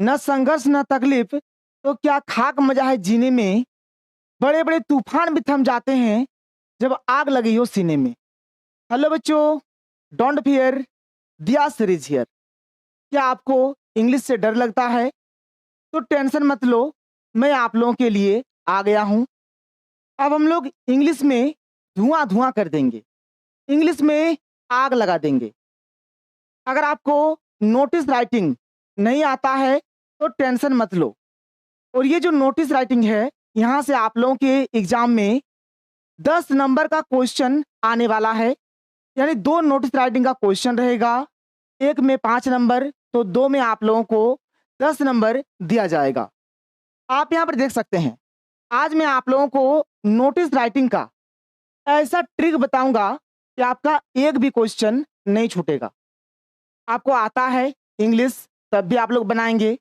न संघर्ष न तकलीफ, तो क्या खाक मजा है जीने में। बड़े बड़े तूफान भी थम जाते हैं जब आग लगी हो सीने में। हेलो बच्चों, डोंट फियर, दिया सीरीज हियर। क्या आपको इंग्लिश से डर लगता है? तो टेंशन मत लो, मैं आप लोगों के लिए आ गया हूं। अब हम लोग इंग्लिश में धुआं धुआं कर देंगे, इंग्लिश में आग लगा देंगे। अगर आपको नोटिस राइटिंग नहीं आता है तो टेंशन मत लो। और ये जो नोटिस राइटिंग है, यहाँ से आप लोगों के एग्जाम में 10 नंबर का क्वेश्चन आने वाला है। यानी 2 नोटिस राइटिंग का क्वेश्चन रहेगा, एक में 5 नंबर, तो 2 में आप लोगों को 10 नंबर दिया जाएगा। आप यहाँ पर देख सकते हैं, आज मैं आप लोगों को नोटिस राइटिंग का ऐसा ट्रिक बताऊंगा कि आपका एक भी क्वेश्चन नहीं छूटेगा। आपको आता है इंग्लिश तब भी आप लोग बनाएंगे,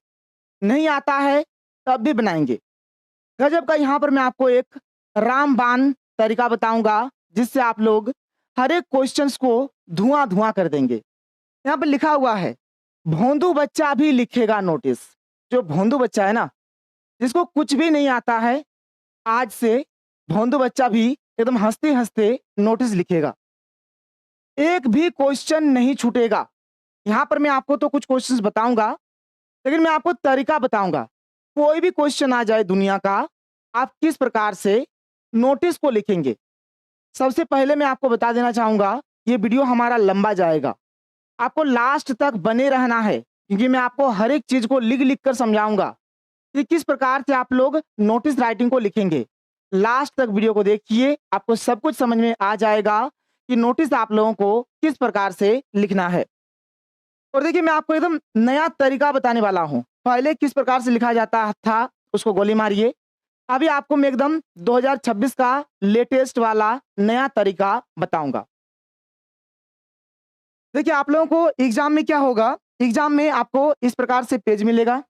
नहीं आता है तब भी बनाएंगे। गजब का यहाँ पर मैं आपको एक रामबाण तरीका बताऊंगा जिससे आप लोग हर एक क्वेश्चंस को धुआं धुआं कर देंगे। यहाँ पर लिखा हुआ है, भोंदू बच्चा भी लिखेगा नोटिस। जो भोंदू बच्चा है ना, जिसको कुछ भी नहीं आता है, आज से भोंदू बच्चा भी एकदम हंसते हंसते नोटिस लिखेगा। एक भी क्वेश्चन नहीं छूटेगा। यहाँ पर मैं आपको तो कुछ क्वेश्चंस बताऊंगा, लेकिन मैं आपको तरीका बताऊंगा। कोई भी क्वेश्चन आ जाए दुनिया का, आप किस प्रकार से नोटिस को लिखेंगे। सबसे पहले मैं आपको बता देना चाहूंगा, ये वीडियो हमारा लंबा जाएगा, आपको लास्ट तक बने रहना है, क्योंकि मैं आपको हर एक चीज को लिख लिख कर समझाऊंगा कि किस प्रकार से आप लोग नोटिस राइटिंग को लिखेंगे। लास्ट तक वीडियो को देखिए, आपको सब कुछ समझ में आ जाएगा कि नोटिस आप लोगों को किस प्रकार से लिखना है। और देखिए, मैं आपको एकदम नया तरीका बताने वाला हूँ। पहले किस प्रकार से लिखा जाता था उसको गोली मारिए, अभी आपको मैं एकदम 2026 का लेटेस्ट वाला नया तरीका बताऊंगा। देखिए, आप लोगों को एग्जाम में क्या होगा, एग्जाम में आपको इस प्रकार से पेज मिलेगा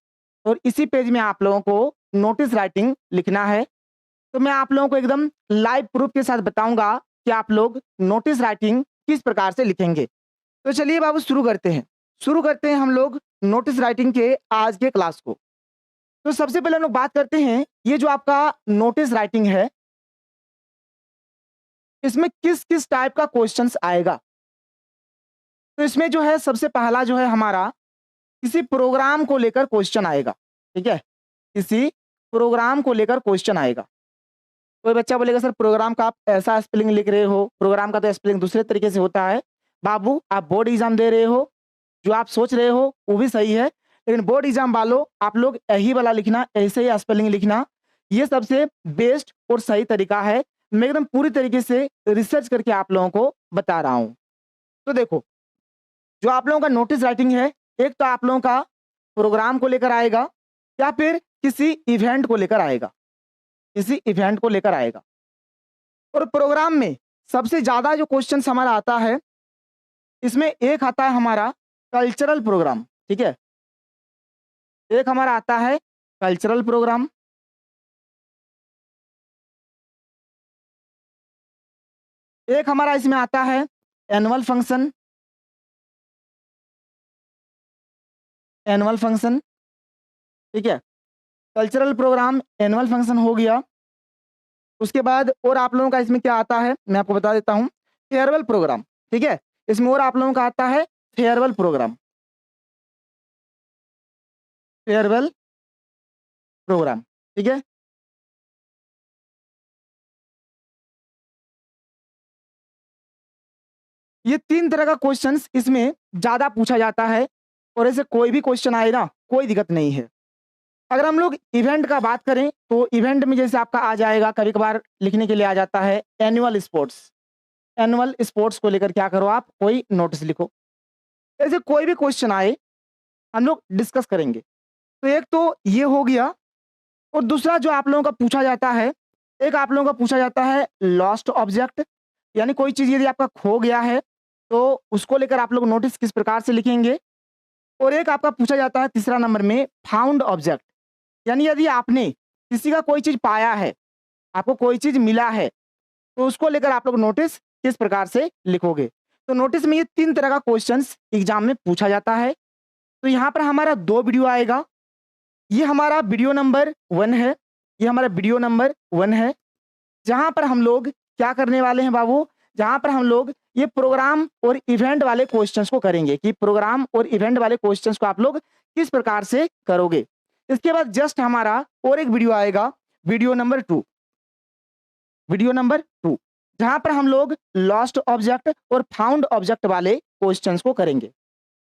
और इसी पेज में आप लोगों को नोटिस राइटिंग लिखना है। तो मैं आप लोगों को एकदम लाइव प्रूफ के साथ बताऊंगा कि आप लोग नोटिस राइटिंग किस प्रकार से लिखेंगे। तो चलिए बाबू, शुरू करते हैं हम लोग नोटिस राइटिंग के आज के क्लास को। तो सबसे पहले हम लोग बात करते हैं, ये जो आपका नोटिस राइटिंग है, इसमें किस किस टाइप का क्वेश्चंस आएगा। तो इसमें जो है सबसे पहला जो है हमारा किसी प्रोग्राम को लेकर क्वेश्चन आएगा। ठीक है, किसी प्रोग्राम को लेकर क्वेश्चन आएगा। कोई बच्चा बोलेगा सर प्रोग्राम का आप ऐसा स्पेलिंग लिख रहे हो, प्रोग्राम का तो स्पेलिंग दूसरे तरीके से होता है। बाबू, आप बोर्ड एग्जाम दे रहे हो, जो आप सोच रहे हो वो भी सही है, लेकिन बोर्ड एग्जाम वालों आप लोग यही वाला लिखना, ऐसे ही स्पेलिंग लिखना, ये सबसे बेस्ट और सही तरीका है। मैं एकदम पूरी तरीके से रिसर्च करके आप लोगों को बता रहा हूँ। तो देखो, जो आप लोगों का नोटिस राइटिंग है, एक तो आप लोगों का प्रोग्राम को लेकर आएगा या फिर किसी इवेंट को लेकर आएगा, किसी इवेंट को लेकर आएगा। और प्रोग्राम में सबसे ज्यादा जो क्वेश्चन हमारा आता है, इसमें एक आता है हमारा कल्चरल प्रोग्राम। ठीक है, एक हमारा आता है कल्चरल प्रोग्राम, एक हमारा इसमें आता है एनुअल फंक्शन। एनुअल फंक्शन, ठीक है, कल्चरल प्रोग्राम, एनुअल फंक्शन हो गया। उसके बाद और आप लोगों का इसमें क्या आता है, मैं आपको बता देता हूं, फेयरवेल प्रोग्राम। ठीक है, इसमें और आप लोगों का आता है फेयरवेल प्रोग्राम, फेयरवेल प्रोग्राम। ठीक है, ये 3 तरह का क्वेश्चंस इसमें ज्यादा पूछा जाता है। और ऐसे कोई भी क्वेश्चन आए ना, कोई दिक्कत नहीं है। अगर हम लोग इवेंट का बात करें, तो इवेंट में जैसे आपका आ जाएगा, कभी कभार लिखने के लिए आ जाता है एनुअल स्पोर्ट्स। एनुअल स्पोर्ट्स को लेकर क्या करो, आप कोई नोटिस लिखो। ऐसे कोई भी क्वेश्चन आए हम लोग डिस्कस करेंगे। तो एक तो ये हो गया। और दूसरा जो आप लोगों का पूछा जाता है, एक आप लोगों का पूछा जाता है लॉस्ट ऑब्जेक्ट, यानी कोई चीज यदि आपका खो गया है तो उसको लेकर आप लोग नोटिस किस प्रकार से लिखेंगे। और एक आपका पूछा जाता है तीसरा नंबर में फाउंड ऑब्जेक्ट, यानी यदि आपने किसी का कोई चीज पाया है, आपको कोई चीज मिला है, तो उसको लेकर आप लोग नोटिस किस प्रकार से लिखोगे। तो नोटिस में ये 3 तरह का क्वेश्चंस एग्जाम में पूछा जाता है। तो यहाँ पर हमारा 2 वीडियो आएगा, ये हमारा वीडियो नंबर 1 है, ये हमारा वीडियो नंबर 1 है, जहाँ पर हम लोग क्या करने वाले हैं बाबू, जहाँ पर हम लोग ये प्रोग्राम और इवेंट वाले क्वेश्चंस को करेंगे कि प्रोग्राम और इवेंट वाले क्वेश्चंस को आप लोग किस प्रकार से करोगे। इसके बाद जस्ट हमारा और एक वीडियो आएगा, वीडियो नंबर 2, वीडियो नंबर 2, जहाँ पर हम लोग लॉस्ट ऑब्जेक्ट और फाउंड ऑब्जेक्ट वाले क्वेश्चंस को करेंगे।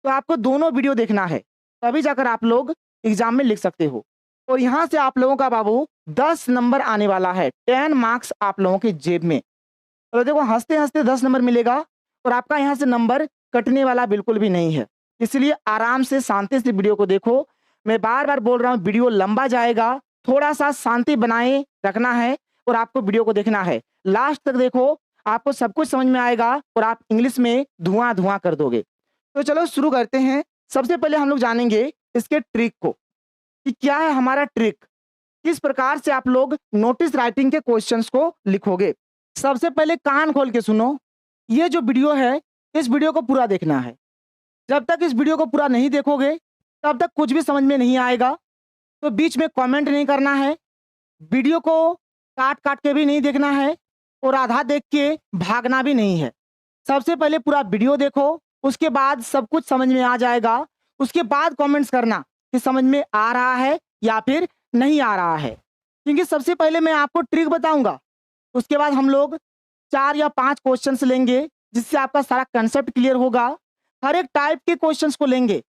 तो आपको दोनों वीडियो देखना है, तभी जाकर आप लोग एग्जाम में लिख सकते हो। और यहाँ से आप लोगों का बाबू 10 नंबर आने वाला है, 10 मार्क्स आप लोगों के जेब में। तो देखो हंसते हंसते 10 नंबर मिलेगा और आपका यहाँ से नंबर कटने वाला बिल्कुल भी नहीं है। इसलिए आराम से शांति से वीडियो को देखो। मैं बार बार बोल रहा हूँ, वीडियो लंबा जाएगा, थोड़ा सा शांति बनाए रखना है और आपको वीडियो को देखना है। लास्ट तक देखो, आपको सब कुछ समझ में आएगा और आप इंग्लिश में धुआं धुआं कर दोगे। तो चलो शुरू करते हैं। सबसे पहले हम लोग जानेंगे इसके ट्रिक को कि क्या है हमारा ट्रिक, किस प्रकार से आप लोग नोटिस राइटिंग के क्वेश्चंस को लिखोगे। सबसे पहले कान खोल के सुनो, ये जो वीडियो है इस वीडियो को पूरा देखना है। जब तक इस वीडियो को पूरा नहीं देखोगे तब तक कुछ भी समझ में नहीं आएगा। तो बीच में कमेंट नहीं करना है, वीडियो को काट काट के भी नहीं देखना है और आधा देख के भागना भी नहीं है। सबसे पहले पूरा वीडियो देखो, उसके बाद सब कुछ समझ में आ जाएगा। उसके बाद कमेंट्स करना कि समझ में आ रहा है या फिर नहीं आ रहा है, क्योंकि सबसे पहले मैं आपको ट्रिक बताऊंगा। उसके बाद हम लोग 4 या 5 क्वेश्चंस लेंगे जिससे आपका सारा कंसेप्ट क्लियर होगा। हर एक टाइप के क्वेश्चंस को लेंगे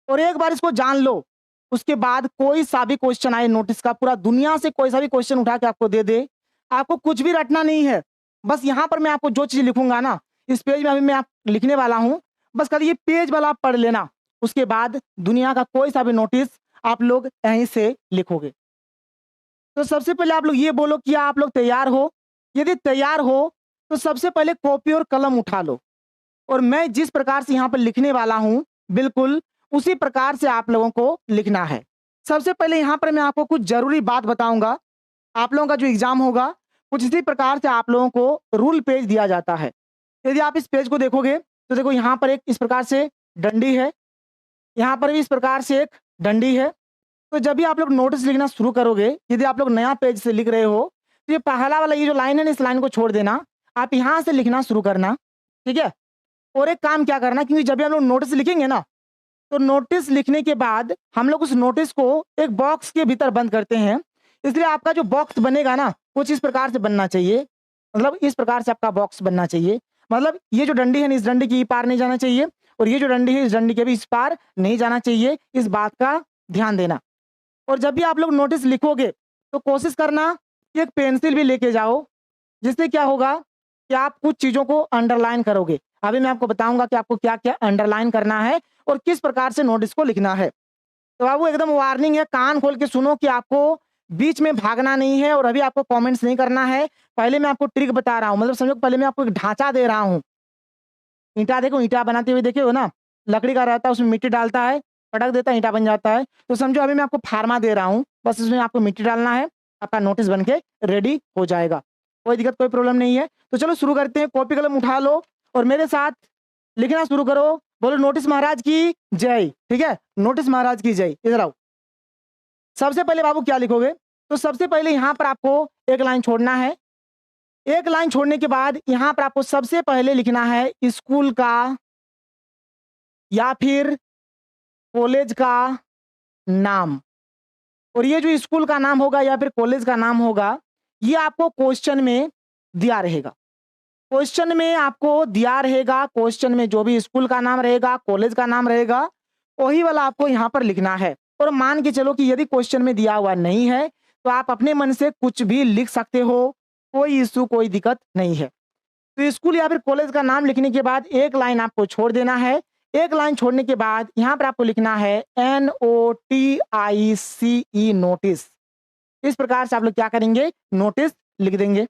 और एक बार इसको जान लो, उसके बाद कोई सा भी क्वेश्चन आए नोटिस का, पूरा दुनिया से कोई सा भी क्वेश्चन उठा के आपको दे दे, आपको कुछ भी रटना नहीं है। बस यहाँ पर मैं आपको जो चीज लिखूंगा ना, इस पेज में अभी मैं आप लिखने वाला हूँ, बस खाली ये पेज वाला आप पढ़ लेना। उसके बाद दुनिया का कोई सा भी नोटिस आप लोग यहीं से लिखोगे। तो सबसे पहले आप लोग ये बोलो कि आप लोग तैयार हो। यदि तैयार हो तो सबसे पहले कॉपी और कलम उठा लो और मैं जिस प्रकार से यहाँ पर लिखने वाला हूँ बिल्कुल उसी प्रकार से आप लोगों को लिखना है। सबसे पहले यहाँ पर मैं आपको कुछ जरूरी बात बताऊंगा। आप लोगों का जो एग्जाम होगा कुछ इसी प्रकार से आप लोगों को रूल पेज दिया जाता है। यदि आप इस पेज को देखोगे तो देखो यहाँ पर एक इस प्रकार से डंडी है, यहाँ पर भी इस प्रकार से एक डंडी है। तो जब भी आप लोग नोटिस लिखना शुरू करोगे, यदि आप लोग नया पेज से लिख रहे हो तो ये पहला वाला ये जो लाइन है ना, इस लाइन को छोड़ देना, आप यहाँ से लिखना शुरू करना, ठीक है। और एक काम क्या करना, क्योंकि जब भी हम लोग नोटिस लिखेंगे ना, तो नोटिस लिखने के बाद हम लोग उस नोटिस को एक बॉक्स के भीतर बंद करते हैं। इसलिए आपका जो बॉक्स बनेगा ना कुछ इस प्रकार से बनना चाहिए, मतलब इस प्रकार से आपका बॉक्स बनना चाहिए। मतलब ये जो डंडी है इस डंडी की पार नहीं जाना चाहिए और ये जो डंडी है इस डंडी के भी इस पार नहीं जाना चाहिए। इस बात का ध्यान देना। और जब भी आप लोग नोटिस लिखोगे तो कोशिश करना कि एक पेंसिल भी लेके जाओ, जिससे क्या होगा कि आप कुछ चीजों को अंडरलाइन करोगे। अभी मैं आपको बताऊंगा कि आपको क्या क्या अंडरलाइन करना है और किस प्रकार से नोटिस को लिखना है। तो बाबू एकदम वार्निंग है, कान खोल के सुनो कि आपको बीच में भागना नहीं है और अभी आपको कमेंट्स नहीं करना है। पहले मैं आपको ट्रिक बता रहा हूँ, मतलब समझो पहले मैं आपको एक ढांचा दे रहा हूँ। ईंटा देखो, ईंटा बनाते हुए देखे हो ना, लकड़ी का रहता है, उसमें मिट्टी डालता है, पटक देता है, ईंटा बन जाता है। तो समझो अभी मैं आपको फार्मा दे रहा हूँ, बस इसमें आपको मिट्टी डालना है, आपका नोटिस बन के रेडी हो जाएगा। कोई दिक्कत कोई प्रॉब्लम नहीं है। तो चलो शुरू करते हैं। कॉपी कलम उठा लो और मेरे साथ लिखना शुरू करो। बोलो नोटिस महाराज की जय। ठीक है, नोटिस महाराज की जय। इधर आओ। सबसे पहले बाबू क्या लिखोगे, तो सबसे पहले यहाँ पर आपको एक लाइन छोड़ना है। एक लाइन छोड़ने के बाद यहाँ पर आपको सबसे पहले लिखना है स्कूल का या फिर कॉलेज का नाम। और ये जो स्कूल का नाम होगा या फिर कॉलेज का नाम होगा ये आपको क्वेश्चन में दिया रहेगा। क्वेश्चन में आपको दिया रहेगा, क्वेश्चन में जो भी स्कूल का नाम रहेगा, कॉलेज का नाम रहेगा, वही वाला आपको यहाँ पर लिखना है। और मान के चलो कि यदि क्वेश्चन में दिया हुआ नहीं है तो आप अपने मन से कुछ भी लिख सकते हो, कोई इशू कोई दिक्कत नहीं है। तो स्कूल या फिर कॉलेज का नाम लिखने के बाद एक लाइन आपको छोड़ देना है। एक लाइन छोड़ने के बाद यहाँ पर आपको लिखना है NOTICE नोटिस। इस प्रकार से आप लोग क्या करेंगे, नोटिस लिख देंगे।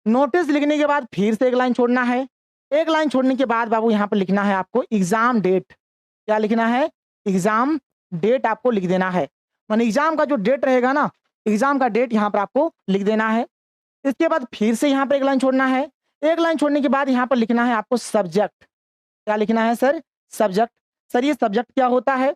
नोटिस लिखने के बाद फिर से एक लाइन छोड़ना है। एक लाइन छोड़ने के बाद बाबू यहाँ पर लिखना है आपको एग्जाम डेट। क्या लिखना है, एग्जाम डेट आपको लिख देना है। माने एग्जाम का जो डेट रहेगा ना, एग्जाम का डेट यहाँ पर आपको लिख देना है। इसके बाद फिर से यहाँ पर एक लाइन छोड़ना है। एक लाइन छोड़ने के बाद यहाँ पर लिखना है आपको सब्जेक्ट। क्या लिखना है सर, सब्जेक्ट। सर ये सब्जेक्ट क्या होता है,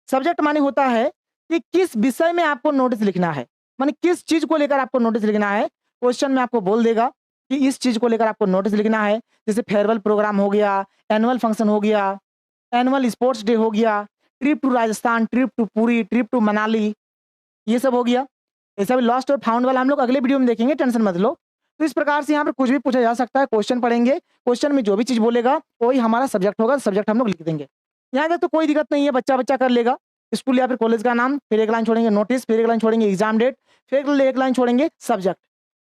सब्जेक्ट माने होता है कि किस विषय में आपको नोटिस लिखना है, माने किस चीज को लेकर आपको नोटिस लिखना है। क्वेश्चन में आपको बोल देगा कि इस चीज को लेकर आपको नोटिस लिखना है। जैसे फेयरवेल प्रोग्राम हो गया, एनुअल फंक्शन हो गया, एनुअल स्पोर्ट्स डे हो गया, trip to Rajasthan, trip to Puri, trip to Manali, ये सब हो गया। ये सब लॉस्ट और फाउंड वाला हम लोग अगले वीडियो में देखेंगे, टेंशन मत लो। तो इस प्रकार से यहाँ पर कुछ भी पूछा जा सकता है, क्वेश्चन पढ़ेंगे, क्वेश्चन में जो भी चीज बोलेगा वही हमारा सब्जेक्ट होगा, सब्जेक्ट हम लोग लिख देंगे। यहाँ तक तो कोई दिक्कत नहीं है, बच्चा बच्चा कर लेगा। स्कूल या फिर कॉलेज का नाम, फिर एक लाइन छोड़ेंगे नोटिस, फिर एक लाइन छोड़ेंगे एग्जाम डेट, फिर एक लाइन छोड़ेंगे सब्जेक्ट।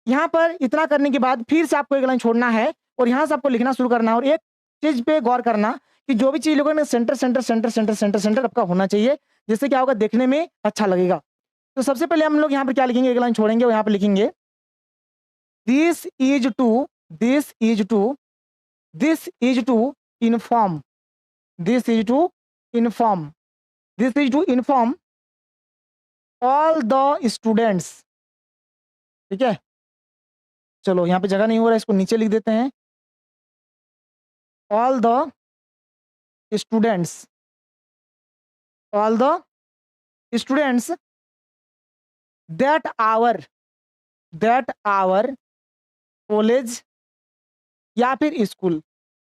यहाँ पर इतना करने के बाद फिर से आपको एक लाइन छोड़ना है और यहाँ से आपको लिखना शुरू करना है। और एक चीज पे गौर करना कि जो भी चीज लोगों ने centre centre centre centre centre centre आपका होना चाहिए, जिससे क्या होगा, देखने में अच्छा लगेगा। तो सबसे पहले हम लोग यहाँ पर क्या लिखेंगे, एक लाइन छोड़ेंगे और यहाँ पर लिखेंगे this is to inform, this is to inform all the students. ठीक है, चलो यहाँ पे जगह नहीं हो रहा है, इसको नीचे लिख देते हैं। All the students that our college या फिर स्कूल।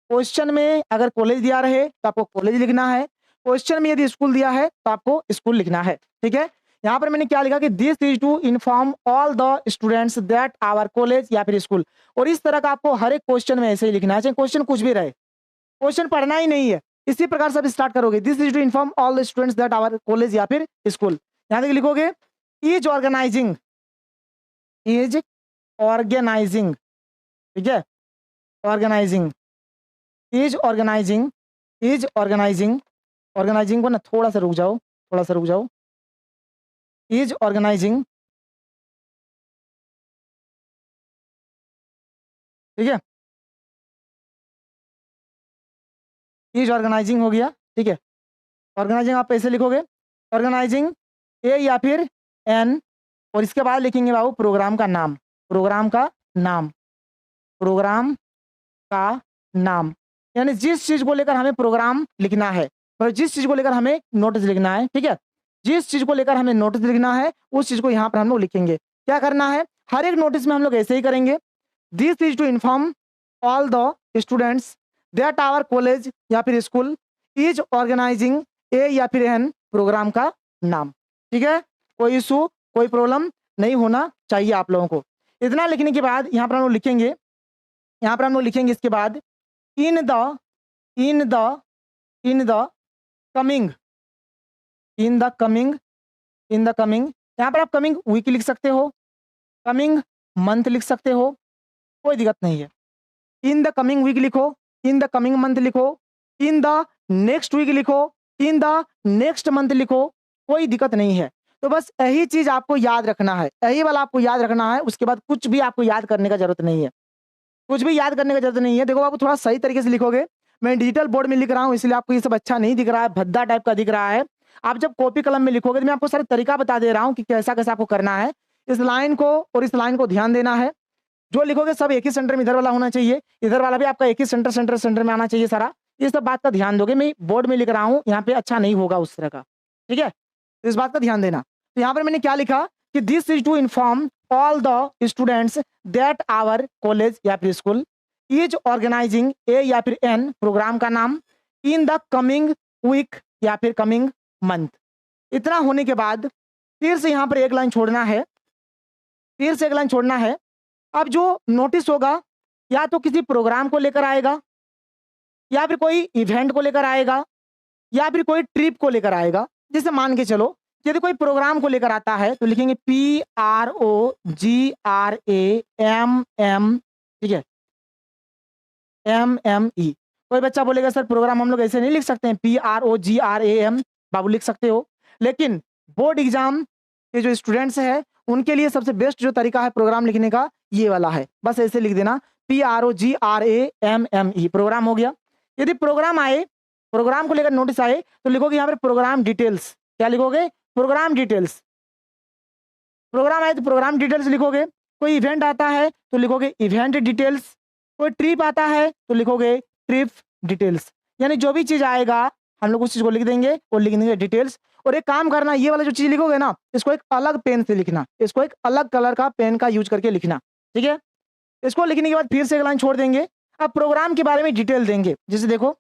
क्वेश्चन में अगर कॉलेज दिया रहे तो आपको कॉलेज लिखना है, क्वेश्चन में यदि स्कूल दिया है तो आपको स्कूल लिखना है। ठीक है, यहाँ पर मैंने क्या लिखा कि this is to inform all the students that our college या फिर स्कूल। और इस तरह का आपको हर एक क्वेश्चन में ऐसे ही लिखना है, चाहे क्वेश्चन कुछ भी रहे, क्वेश्चन पढ़ना ही नहीं है, इसी प्रकार से आप स्टार्ट करोगे। This is to inform all the students that our college या फिर स्कूल। यहाँ तक लिखोगे इज ऑर्गेनाइजिंग, ठीक है, ऑर्गेनाइजिंग को ना थोड़ा सा रुक जाओ, इज ऑर्गेनाइजिंग, ठीक है, इज ऑर्गेनाइजिंग हो गया। ठीक है, ऑर्गेनाइजिंग आप ऐसे लिखोगे, ऑर्गेनाइजिंग ए या फिर एन, और इसके बाद लिखेंगे बाबू प्रोग्राम का नाम, यानी जिस चीज को लेकर हमें प्रोग्राम लिखना है और जिस चीज को लेकर हमें नोटिस लिखना है। ठीक है, जिस चीज को लेकर हमें नोटिस लिखना है उस चीज को यहाँ पर हम लोग लिखेंगे। क्या करना है, हर एक नोटिस में हम लोग ऐसे ही करेंगे। This is to inform all the students that our college या फिर स्कूल इज ऑर्गेनाइजिंग ए या फिर एन प्रोग्राम का नाम। ठीक है, कोई इशू, कोई प्रॉब्लम नहीं होना चाहिए आप लोगों को। इतना लिखने के बाद यहाँ पर हम लोग लिखेंगे, इसके बाद इन द कमिंग, यहाँ पर आप कमिंग वीक लिख सकते हो, कमिंग मंथ लिख सकते हो, कोई दिक्कत नहीं है। इन द कमिंग वीक लिखो, इन द कमिंग मंथ लिखो, इन द नेक्स्ट वीक लिखो, इन द नेक्स्ट मंथ लिखो, कोई दिक्कत नहीं है। तो बस यही चीज आपको याद रखना है, यही वाला आपको याद रखना है। उसके बाद कुछ भी आपको याद करने का जरूरत नहीं है, देखो बाबू थोड़ा सही तरीके से लिखोगे। मैं डिजिटल बोर्ड में लिख रहा हूँ इसलिए आपको ये सब अच्छा नहीं दिख रहा है, भद्दा टाइप का दिख रहा है। आप जब कॉपी कलम में लिखोगे तो मैं आपको सारा तरीका बता दे रहा हूँ कि कैसा कैसा आपको करना है। इस लाइन को और इस लाइन को ध्यान देना है, जो लिखोगे सब एक ही सेंटर में इधर वाला होना चाहिए, इधर वाला भी आपका एक ही सेंटर में आना चाहिए सारा। ये सब बात का ध्यान दोगे, मैं बोर्ड में लिख रहा हूँ, यहाँ पे अच्छा नहीं होगा उस तरह का। ठीक है, तो इस बात का ध्यान देना। तो यहाँ पर मैंने क्या लिखा कि this is to inform all the students that our college या फिर स्कूल इज ऑर्गेनाइजिंग ए या फिर एन प्रोग्राम का नाम इन द कमिंग वीक या फिर कमिंग मंथ। इतना होने के बाद फिर से यहाँ पर एक लाइन छोड़ना है, अब जो नोटिस होगा या तो किसी प्रोग्राम को लेकर आएगा, या फिर कोई इवेंट को लेकर आएगा, या फिर कोई ट्रिप को लेकर आएगा। जैसे मान के चलो यदि कोई प्रोग्राम को लेकर आता है तो लिखेंगे PROGRAMM, ठीक है, MME। कोई बच्चा बोलेगा सर प्रोग्राम हम लोग ऐसे नहीं लिख सकते हैं, PROGRAM बाबू लिख सकते हो, लेकिन बोर्ड एग्जाम के जो स्टूडेंट्स हैं उनके लिए सबसे बेस्ट जो तरीका है प्रोग्राम लिखने का ये वाला है। बस ऐसे लिख देना PROGRAMME, प्रोग्राम हो गया। यदि प्रोग्राम आए, प्रोग्राम को लेकर नोटिस आए तो लिखोगे यहाँ पर प्रोग्राम डिटेल्स। क्या लिखोगे? Programme details. प्रोग्राम आए तो प्रोग्राम डिटेल्स लिखोगे। कोई इवेंट आता है तो लिखोगे इवेंट डिटेल्स। कोई ट्रिप आता है तो लिखोगे ट्रिप डिटेल्स। यानी जो भी चीज आएगा हम लोग उस चीज को लिख देंगे और लिख देंगे डिटेल्स। और एक काम करना, ये वाला जो चीज लिखोगे ना, इसको एक अलग पेन से लिखना, इसको एक अलग कलर का पेन का यूज करके लिखना, ठीक है। इसको लिखने के बाद फिर से एक लाइन छोड़ देंगे। अब प्रोग्राम के बारे में डिटेल देंगे, जैसे देखो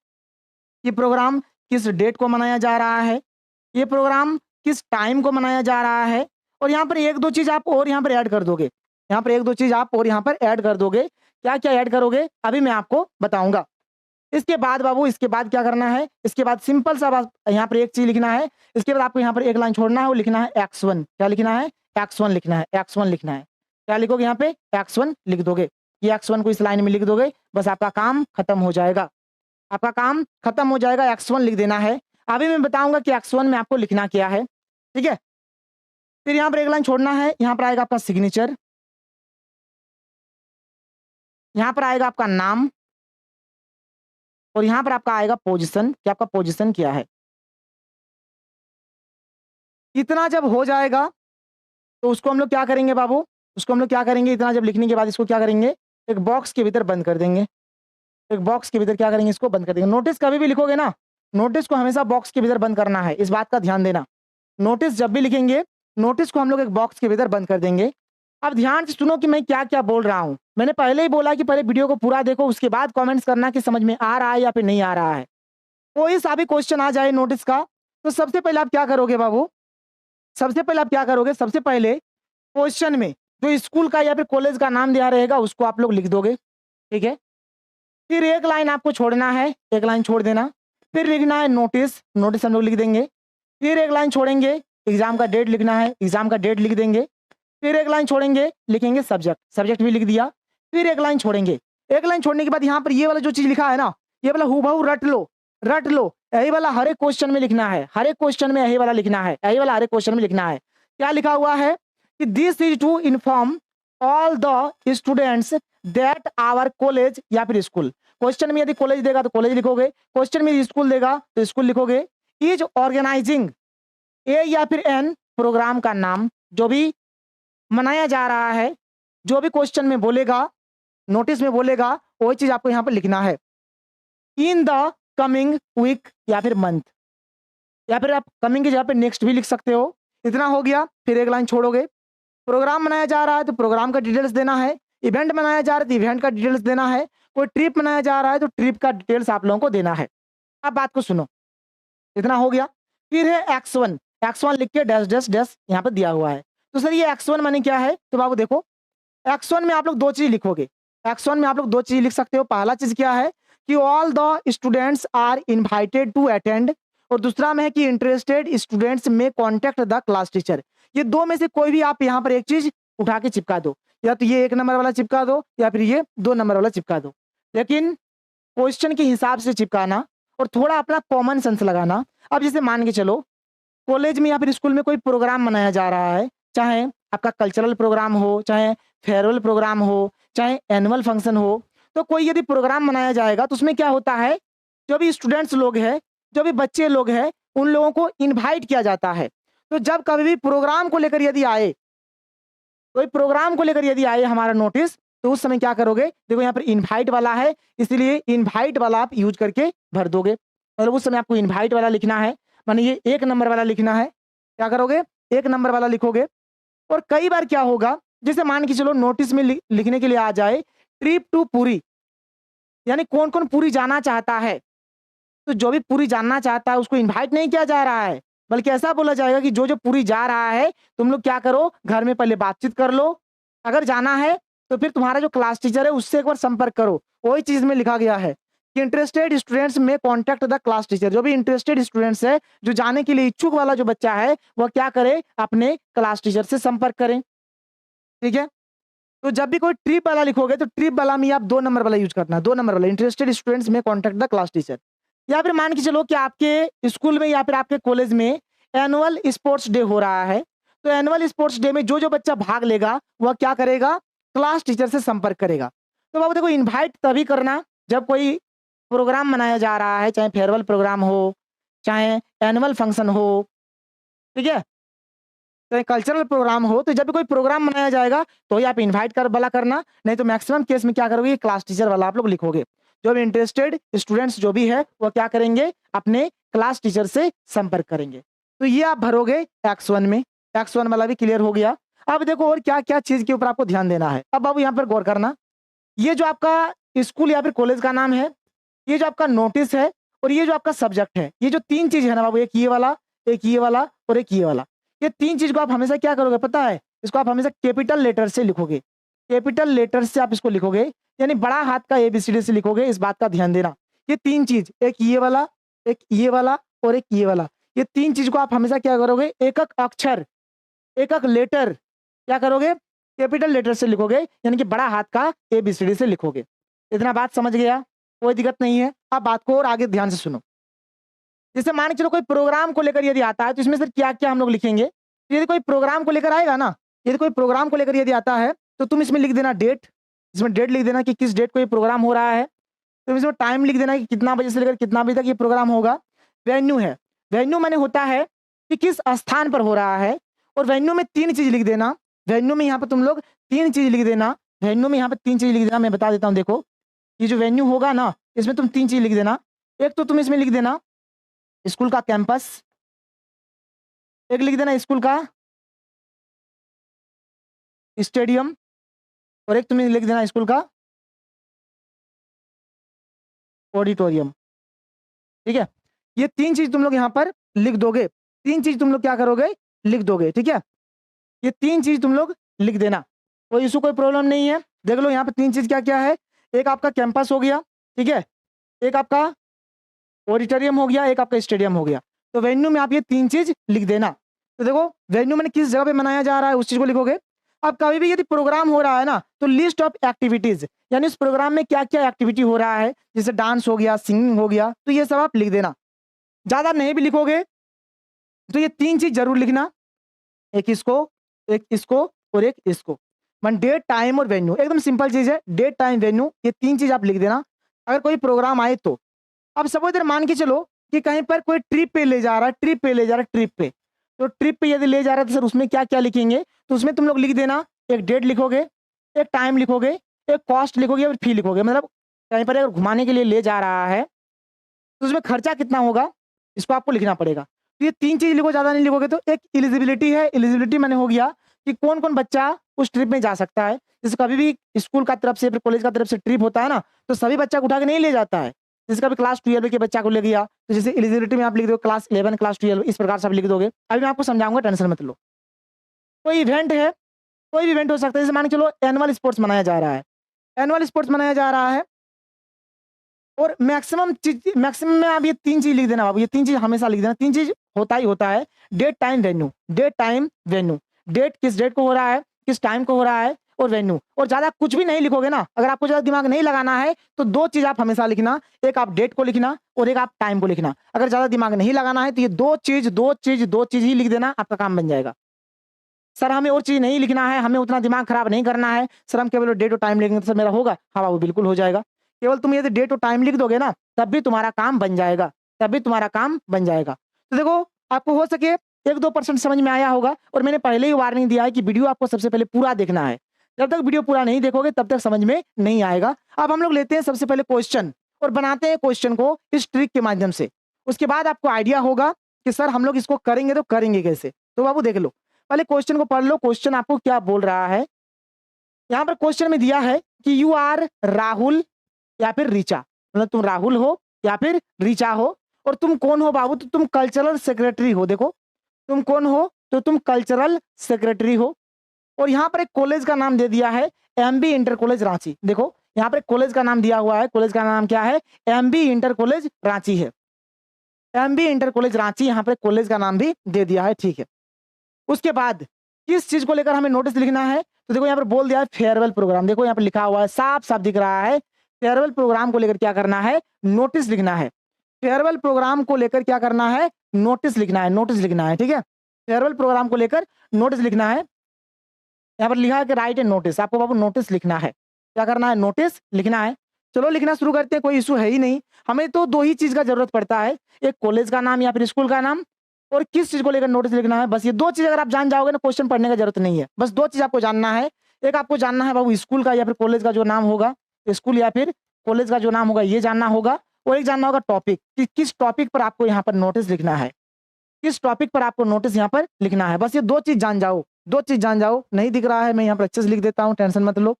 ये प्रोग्राम किस डेट को मनाया जा रहा है, ये प्रोग्राम किस टाइम को मनाया जा रहा है, और यहाँ पर एक दो चीज आप और यहाँ पर ऐड कर दोगे, यहाँ पर एक दो चीज आप और यहाँ पर ऐड कर दोगे। क्या क्या ऐड करोगे अभी मैं आपको बताऊंगा। इसके बाद बाबू, इसके बाद क्या करना है, इसके बाद सिंपल सा बात, यहाँ पर एक चीज लिखना है। इसके बाद आपको यहाँ पर एक लाइन छोड़ना है, वो लिखना है x1। क्या लिखना है, x1 लिखना है, x1 लिखना है। क्या लिखोगे यहाँ पे, x1 लिख दोगे। ये x1 को इस लाइन में लिख दोगे, बस आपका काम खत्म हो जाएगा, आपका काम खत्म हो जाएगा। x1 लिख देना है। अभी मैं बताऊंगा कि x1 में आपको लिखना क्या है, ठीक है। फिर यहाँ पर एक लाइन छोड़ना है, यहाँ पर आएगा आपका सिग्नेचर, यहाँ पर आएगा आपका नाम, और यहाँ पर आपका आएगा पोजीशन, कि आपका पोजीशन क्या है। इतना जब हो जाएगा तो उसको हम लोग क्या करेंगे बाबू, उसको हम लोग क्या करेंगे, इतना जब लिखने के बाद इसको क्या करेंगे, एक बॉक्स के भीतर बंद कर देंगे, एक बॉक्स के भीतर क्या करेंगे, इसको बंद कर देंगे। नोटिस कभी भी लिखोगे ना, नोटिस को हमेशा बॉक्स के भीतर बंद करना है, इस बात का ध्यान देना। नोटिस जब भी लिखेंगे, नोटिस को हम लोग एक बॉक्स के भीतर बंद कर देंगे। अब ध्यान से सुनो कि मैं क्या क्या बोल रहा हूं। मैंने पहले ही बोला कि पहले वीडियो को पूरा देखो, उसके बाद कमेंट्स करना कि समझ में आ रहा है या फिर नहीं आ रहा है। कोई सा भी क्वेश्चन आ जाए नोटिस का, तो सबसे पहले आप क्या करोगे बाबू, सबसे पहले आप क्या करोगे, सबसे पहले क्वेश्चन में जो स्कूल का या फिर कॉलेज का नाम दिया रहेगा उसको आप लोग लिख दोगे, ठीक है। फिर एक लाइन आपको छोड़ना है, एक लाइन छोड़ देना। फिर लिखना है नोटिस, नोटिस हम लोग लिख देंगे। फिर एक लाइन छोड़ेंगे, एग्जाम का डेट लिखना है, एग्जाम का डेट लिख देंगे। फिर एक लाइन छोड़ेंगे, लिखेंगे सब्जेक्ट, सब्जेक्ट भी लिख दिया। फिर एक लाइन छोड़ेंगे, एक लाइन छोड़ने के बाद यहाँ पर ये वाला जो चीज लिखा है ना, ये वाला हूबहू रट लो, रट लो। यही वाला हर एक क्वेश्चन में लिखना है, हर एक क्वेश्चन में यही वाला लिखना है, यही वाला हर एक क्वेश्चन में लिखना है। क्या लिखा हुआ है कि this is to inform all the students that our college या फिर स्कूल। क्वेश्चन में यदि कॉलेज देगा तो कॉलेज लिखोगे, क्वेश्चन में स्कूल देगा तो स्कूल लिखोगे। इज ऑर्गेनाइजिंग ए या फिर एन, प्रोग्राम का नाम जो भी मनाया जा रहा है, जो भी क्वेश्चन में बोलेगा, नोटिस में बोलेगा, वही चीज आपको यहाँ पर लिखना है। इन द कमिंग वीक या फिर मंथ, या फिर आप कमिंग की जगह पे नेक्स्ट भी लिख सकते हो। इतना हो गया। फिर एक लाइन छोड़ोगे, प्रोग्राम मनाया जा रहा है तो प्रोग्राम का डिटेल्स देना है, इवेंट मनाया जा रहा है तो इवेंट का डिटेल्स देना है, कोई ट्रिप मनाया जा रहा है तो ट्रिप का डिटेल्स आप लोगों को देना है। अब बात को सुनो, इतना हो गया। फिर है x1, x1 लिख के डैश डैश डैश यहाँ पर दिया हुआ है। तो सर ये x1 माने क्या है, तो बाबू देखो x1 में आप लोग दो चीज लिखोगे, x1 में आप लोग दो चीज लिख सकते हो। पहला चीज क्या है कि all the students are invited to attend, और दूसरा में है कि इंटरेस्टेड स्टूडेंट्स में कॉन्टेक्ट द क्लास टीचर। ये दो में से कोई भी आप यहाँ पर एक चीज उठा के चिपका दो, या तो ये 1 नंबर वाला चिपका दो या फिर ये 2 नंबर वाला चिपका दो, लेकिन क्वेश्चन के हिसाब से चिपकाना और थोड़ा अपना कॉमन सेंस लगाना। अब जैसे मान के चलो कॉलेज में या फिर स्कूल में कोई प्रोग्राम मनाया जा रहा है, चाहे आपका कल्चरल प्रोग्राम हो, चाहे फेयरवेल प्रोग्राम हो, चाहे एनुअल फंक्शन हो, तो कोई यदि प्रोग्राम मनाया जाएगा तो उसमें क्या होता है, जो भी स्टूडेंट्स लोग हैं, जो भी बच्चे लोग हैं, उन लोगों को इनवाइट किया जाता है। तो जब कभी भी प्रोग्राम को लेकर यदि आए, कोई प्रोग्राम को लेकर यदि आए हमारा नोटिस, तो उस समय क्या करोगे, देखो यहाँ पर इनवाइट वाला है, इसलिए इनवाइट वाला आप यूज करके भर दोगे। मतलब उस समय आपको इनवाइट वाला लिखना है, माने ये 1 नंबर वाला लिखना है। क्या करोगे, 1 नंबर वाला लिखोगे। और कई बार क्या होगा, जैसे मान के चलो नोटिस में लिखने के लिए आ जाए ट्रिप टू पुरी, यानी कौन कौन पुरी जाना चाहता है, तो जो भी पुरी जानना चाहता है उसको इनवाइट नहीं किया जा रहा है, बल्कि ऐसा बोला जाएगा कि जो जो पुरी जा रहा है तुम लोग क्या करो, घर में पहले बातचीत कर लो, अगर जाना है तो फिर तुम्हारा जो क्लास टीचर है उससे एक बार संपर्क करो। वही चीज में लिखा गया है कि इंटरेस्टेड स्टूडेंट्स में कॉन्टेक्ट द क्लास टीचर। जो भी इंटरेस्टेड स्टूडेंट्स है, जो जाने के लिए इच्छुक वाला जो बच्चा है, वह क्या करे, अपने क्लास टीचर से संपर्क करें, ठीक है। तो जब भी कोई ट्रिप वाला लिखोगे तो ट्रिप वाला में आप 2 नंबर वाला यूज करना, 2 नंबर वाला, इंटरेस्टेड स्टूडेंट्स में कॉन्टेक्ट द क्लास टीचर। या फिर मान के चलो कि आपके स्कूल में या फिर आपके कॉलेज में एनुअल स्पोर्ट्स डे हो रहा है, तो एनुअल स्पोर्ट्स डे में जो जो बच्चा भाग लेगा वह क्या करेगा, क्लास टीचर से संपर्क करेगा। तो बाबू देखो इनवाइट तभी करना जब कोई प्रोग्राम मनाया जा रहा है, चाहे फेयरवेल प्रोग्राम हो, चाहे एनुअल फंक्शन हो, ठीक है, चाहे कल्चरल प्रोग्राम हो, तो जब भी कोई प्रोग्राम मनाया जाएगा तो ही आप इनवाइट कर वाला करना, नहीं तो मैक्सिमम केस में क्या करोगे, क्लास टीचर वाला आप लोग लिखोगे। जो भी इंटरेस्टेड स्टूडेंट्स जो भी है वह क्या करेंगे, अपने क्लास टीचर से संपर्क करेंगे। तो ये आप भरोगे x1 में, x1 वाला भी क्लियर हो गया। अब देखो और क्या क्या चीज के ऊपर आपको ध्यान देना है। अब बाबू यहाँ पर गौर करना, ये जो आपका स्कूल या फिर कॉलेज का नाम है, ये जो आपका नोटिस है, और ये जो आपका सब्जेक्ट है, ये जो तीन चीज है ना बाबू, एक ये वाला, एक ये वाला और एक ये वाला, ये तीन चीज को आप हमेशा क्या करोगे पता है, इसको आप हमेशा कैपिटल लेटर से लिखोगे। कैपिटल लेटर से आप इसको लिखोगे, यानी बड़ा हाथ का ABCD से लिखोगे। इस बात का ध्यान देना, ये तीन चीज, एक ये वाला, एक ये वाला और एक ये वाला, ये तीन चीज को आप हमेशा क्या करोगे, एक एक अक्षर, एक एक लेटर क्या करोगे, कैपिटल लेटर से लिखोगे, यानी कि बड़ा हाथ का ABCD से लिखोगे। इतना बात समझ गया, कोई दिक्कत नहीं है। अब बात को और आगे ध्यान से सुनो। जैसे मान के चलो कोई प्रोग्राम को लेकर यदि आता है तो इसमें सर क्या क्या हम लोग लिखेंगे। यदि कोई प्रोग्राम को लेकर आएगा ना, यदि कोई प्रोग्राम को लेकर यदि आता है तो तुम इसमें लिख देना डेट, इसमें डेट लिख देना कि किस डेट को ये प्रोग्राम हो रहा है। तुम इसमें टाइम लिख देना कि कितना बजे से लेकर कितना बजे तक ये प्रोग्राम होगा। वेन्यू है, वेन्यू मैंने होता है कि किस स्थान पर हो रहा है, और वेन्यू में तीन चीज लिख देना। वेन्यू में यहाँ पर तुम लोग तीन चीज लिख देना, वेन्यू में यहाँ पर तीन चीज लिख देना। मैं बता देता हूँ, देखो ये जो वेन्यू होगा ना, इसमें तुम तीन चीज लिख देना। एक तो तुम इसमें लिख देना स्कूल का कैंपस, एक लिख देना स्कूल का स्टेडियम, और एक तुम लिख देना स्कूल का ऑडिटोरियम। ठीक है, ये तीन चीज तुम लोग यहाँ पर लिख दोगे। तीन चीज तुम लोग क्या करोगे, लिख दोगे। ठीक है, ये तीन चीज तुम लोग लिख देना, कोई इशू कोई प्रॉब्लम नहीं है। देख लो यहाँ पे तीन चीज क्या क्या है, एक आपका कैंपस हो गया, ठीक है, एक आपका ऑडिटोरियम हो गया, एक आपका स्टेडियम हो गया। तो वेन्यू में आप ये तीन चीज लिख देना। तो देखो वेन्यू मैंने किस जगह पे मनाया जा रहा है उस चीज को लिखोगे। अब कभी भी यदि प्रोग्राम हो रहा है ना, तो लिस्ट ऑफ एक्टिविटीज, यानी इस प्रोग्राम में क्या क्या एक्टिविटी हो रहा है, जैसे डांस हो गया, सिंगिंग हो गया, तो ये सब आप लिख देना। ज्यादा नहीं भी लिखोगे तो ये तीन चीज जरूर लिखना, एक इसको और एक इसको। मन डेट टाइम और वेन्यू, एकदम सिंपल चीज है, डेट टाइम वेन्यू, ये तीन चीज आप लिख देना अगर कोई प्रोग्राम आए तो। अब सपोज इधर मान के चलो कि कहीं पर कोई ट्रिप पे ले जा रहा है, ट्रिप पे ले जा रहा है, ट्रिप पे, तो ट्रिप पे यदि ले जा रहा है तो सर उसमें क्या क्या लिखेंगे, तो उसमें तुम लोग लिख देना, एक डेट लिखोगे, एक टाइम लिखोगे, एक कॉस्ट लिखोगे और फी लिखोगे। मतलब कहीं पर अगर घुमाने के लिए ले जा रहा है तो उसमें खर्चा कितना होगा, इसको आपको लिखना पड़ेगा। तो ये तीन चीज लिखो, ज्यादा नहीं लिखोगे। तो एक एलिजिबिलिटी है, एलिजिबिलिटी मैंने हो गया कि कौन कौन बच्चा उस ट्रिप में जा सकता है। जैसे कभी भी स्कूल का तरफ से, कॉलेज का तरफ से ट्रिप होता है ना, तो सभी बच्चा को उठा के नहीं ले जाता है। जैसे कभी क्लास 12 के बच्चा को ले गया, तो जैसे एलिजिबिलिटी में आप लिख दो क्लास 11, क्लास 12, इस प्रकार से आप लिख दोगे। अभी मैं आपको समझाऊंगा, टेंशन मत लो। कोई इवेंट है, कोई भी इवेंट हो सकता है, जैसे मान के चलो एनुअल स्पोर्ट्स मनाया जा रहा है, एनुअल स्पोर्ट्स मनाया जा रहा है, और मैक्सिमम में आप ये तीन चीज लिख देना बाबू, ये तीन चीज हमेशा लिख देना। तीन चीज होता ही होता है, date time venue, date time venue, date किस डेट को हो रहा है, किस टाइम को हो रहा है, और वेन्यू। और ज्यादा कुछ भी नहीं लिखोगे ना, अगर आपको ज्यादा दिमाग नहीं लगाना है तो दो चीज आप हमेशा लिखना, एक आप डेट को लिखना और एक आप टाइम को लिखना। अगर ज्यादा दिमाग नहीं लगाना है तो ये दो चीज ही लिख देना, आपका काम बन जाएगा। सर हमें और चीज नहीं लिखना है, हमें उतना दिमाग खराब नहीं करना है, सर हम केवल डेट और टाइम लिखेंगे तो सर मेरा होगा। हाँ बाबू बिल्कुल हो जाएगा। केवल तुम यदि डेट और टाइम लिख दोगे ना, तब भी तुम्हारा काम बन जाएगा, तब भी तुम्हारा काम बन जाएगा। तो देखो आपको हो सके 1-2% समझ में आया होगा, और मैंने पहले ही वार्निंग दिया है कि वीडियो आपको सबसे पहले पूरा देखना है। जब तक वीडियो पूरा नहीं देखोगे तब तक समझ में नहीं आएगा। अब हम लोग लेते हैं सबसे पहले क्वेश्चन, और बनाते हैं क्वेश्चन को इस ट्रिक के माध्यम से। उसके बाद आपको आइडिया होगा कि सर हम लोग इसको करेंगे तो करेंगे कैसे। तो बाबू देख लो, पहले क्वेश्चन को पढ़ लो, क्वेश्चन आपको क्या बोल रहा है। यहाँ पर क्वेश्चन में दिया है कि यू आर राहुल या फिर रीचा, मतलब तुम राहुल हो या फिर रीचा हो, और तुम कौन हो बाबू, तो तुम कल्चरल सेक्रेटरी हो। देखो तुम कौन हो, तो तुम कल्चरल सेक्रेटरी हो। और यहाँ पर एक कॉलेज का नाम दे दिया है, एमबी इंटर कॉलेज रांची। देखो यहाँ पर एक कॉलेज का नाम दिया हुआ है, कॉलेज का नाम क्या है, एमबी इंटर कॉलेज रांची है। एमबी इंटर कॉलेज रांची, यहाँ पर कॉलेज का नाम भी दे दिया है, ठीक है। उसके बाद किस चीज को लेकर हमें नोटिस लिखना है, तो देखो यहाँ पर बोल दिया है फेयरवेल प्रोग्राम। देखो यहाँ पर लिखा हुआ है, साफ साफ दिख रहा है, फेयरवेल प्रोग्राम को लेकर क्या करना है, नोटिस लिखना है। फेयरवेल प्रोग्राम को लेकर क्या करना है, नोटिस लिखना है, नोटिस लिखना है, ठीक है। फेयरवेल प्रोग्राम को लेकर नोटिस लिखना है। यहाँ पर लिखा है कि राइट ए नोटिस, आपको बाबू नोटिस लिखना है। क्या करना है, नोटिस लिखना है। चलो लिखना शुरू करते हैं, कोई इशू है ही नहीं। हमें तो दो ही चीज का जरूरत पड़ता है, एक कॉलेज का नाम या फिर स्कूल का नाम, और किस चीज को लेकर नोटिस लिखना है। बस ये दो चीज अगर आप जान जाओगे ना, क्वेश्चन पढ़ने का जरूरत नहीं है। बस दो चीज आपको जानना है, एक आपको जानना है बाबू स्कूल का या फिर कॉलेज का जो नाम होगा, स्कूल या फिर कॉलेज का जो नाम होगा ये जानना होगा, और एक जानना होगा टॉपिक, कि किस टॉपिक पर आपको यहाँ पर नोटिस लिखना है। किस टॉपिक पर आपको नोटिस यहाँ पर लिखना है। बस ये दो चीज जान जाओ, दो चीज जान जाओ। नहीं दिख रहा है, मैं यहाँ पर अच्छे से लिख देता हूँ, टेंशन मत लो,